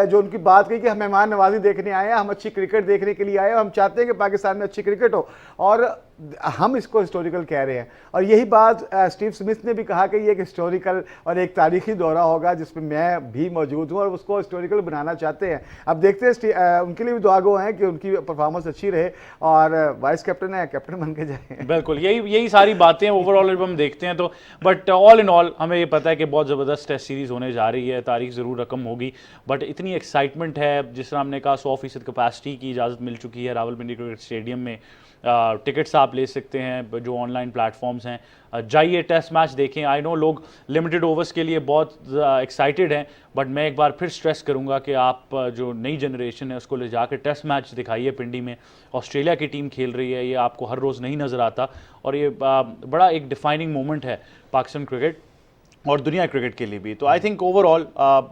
जो उनकी बात कही कि हम मेहमान नवाजी देखने आए हैं, हम अच्छी क्रिकेट देखने के लिए आए हैं, हम चाहते हैं कि पाकिस्तान में अच्छी क्रिकेट हो और हम इसको हिस्टोरिकल कह रहे हैं। और यही बात स्टीव स्मिथ ने भी कहा कि ये एक हिस्टोरिकल और एक तारीखी दौरा होगा जिसमें मैं भी मौजूद हूँ और उसको हिस्टोरिकल बनाना चाहते हैं। अब देखते हैं, उनके लिए भी दुआ गो हैं कि उनकी परफॉर्मेंस अच्छी रहे और वाइस कैप्टन है, कैप्टन बन के जाए। बिल्कुल, यही सारी बातें ओवरऑल हम देखते हैं तो, बट ऑल इन ऑल हमें ये पता है कि बहुत ज़बरदस्त टेस्ट सीरीज़ होने जा रही है, तारीख ज़रूर रकम होगी, बट इतनी एक्साइटमेंट है। जिस तरह हमने कहा 100% कैपेसिटी की इजाज़त मिल चुकी है रावलपिंडी क्रिकेट स्टेडियम में। टिकट्स आप ले सकते हैं जो ऑनलाइन प्लेटफॉर्म्स हैं, जाइए टेस्ट मैच देखें। आई नो लोग लिमिटेड ओवर्स के लिए बहुत एक्साइटेड हैं, बट मैं एक बार फिर स्ट्रेस करूंगा कि आप जो नई जनरेशन है उसको ले जाकर टेस्ट मैच दिखाइए पिंडी में। ऑस्ट्रेलिया की टीम खेल रही है, ये आपको हर रोज़ नहीं नज़र आता और ये बड़ा एक डिफाइनिंग मोमेंट है पाकिस्तान क्रिकेट और दुनिया क्रिकेट के लिए भी। तो आई थिंक ओवरऑल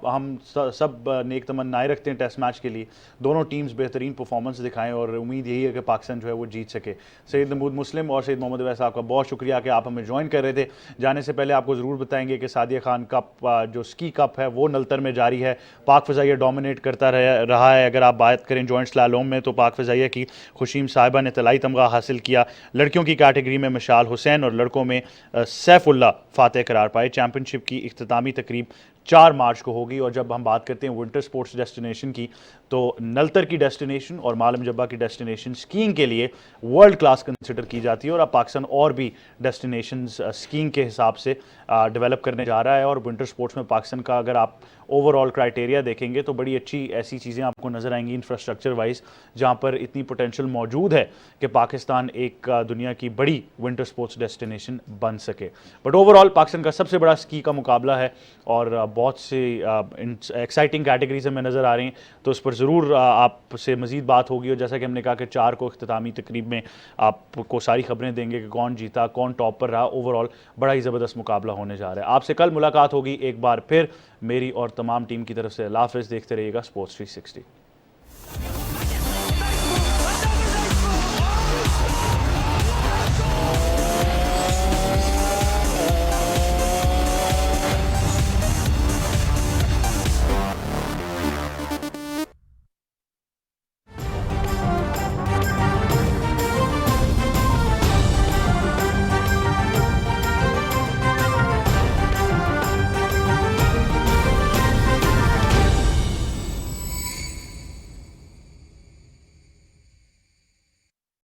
हम सब नेक तमन्नाएं रखते हैं टेस्ट मैच के लिए, दोनों टीम्स बेहतरीन परफॉर्मेंस दिखाएं और उम्मीद यही है कि पाकिस्तान जो है वो जीत सके। सैयद नमूद मुस्लिम और सैयद मोहम्मद अवैस साहब का बहुत शुक्रिया कि आप हमें ज्वाइन कर रहे थे। जाने से पहले आपको ज़रूर बताएंगे कि सादिया खान कप जो स्की कप है वो नलतर में जारी है, पाक फ़ज़ाइया डोमिनेट करता रहा है। अगर आप बात करें जॉइंट स्लैलोम में तो पाक फ़ज़ाइया की खुशीम साहिबा ने तलाई तमगा हासिल किया। लड़कियों की कैटेगरी में मिशाल हुसैन और लड़कों में सैफुल्ला फातेह करार पाए। चैम्पियनशिप की इख्तितामी तकरीब 4 मार्च को होगी। और जब हम बात करते हैं विंटर स्पोर्ट्स डेस्टिनेशन की, तो नलतर की डेस्टिनेशन और मालम जब्बा की डेस्टिनेशन स्कीइंग के लिए वर्ल्ड क्लास कंसिडर की जाती है और अब पाकिस्तान और भी डेस्टिनेशंस स्कीइंग के हिसाब से डेवलप करने जा रहा है। और विंटर स्पोर्ट्स में पाकिस्तान का अगर आप ओवरऑल क्राइटेरिया देखेंगे तो बड़ी अच्छी ऐसी चीज़ें आपको नज़र आएंगी इंफ्रास्ट्रक्चर वाइज, जहाँ पर इतनी पोटेंशियल मौजूद है कि पाकिस्तान एक दुनिया की बड़ी विंटर स्पोर्ट्स डेस्टिनेशन बन सके। बट ओवरऑल पाकिस्तान का सबसे बड़ा स्की का मुकाबला है और बहुत से एक्साइटिंग कैटेगरीज हमें नज़र आ रही हैं, तो उस पर ज़रूर आपसे मज़ीद बात होगी। और जैसा कि हमने कहा कि 4 को इख्तितामी तकरीब में आपको सारी खबरें देंगे कि कौन जीता, कौन टॉप पर रहा। ओवरऑल बड़ा ही ज़बरदस्त मुकाबला होने जा रहा है। आपसे कल मुलाकात होगी एक बार फिर मेरी और तमाम टीम की तरफ से। अल्लाह हाफ़िज़। देखते रहिएगा स्पोर्ट्स 360।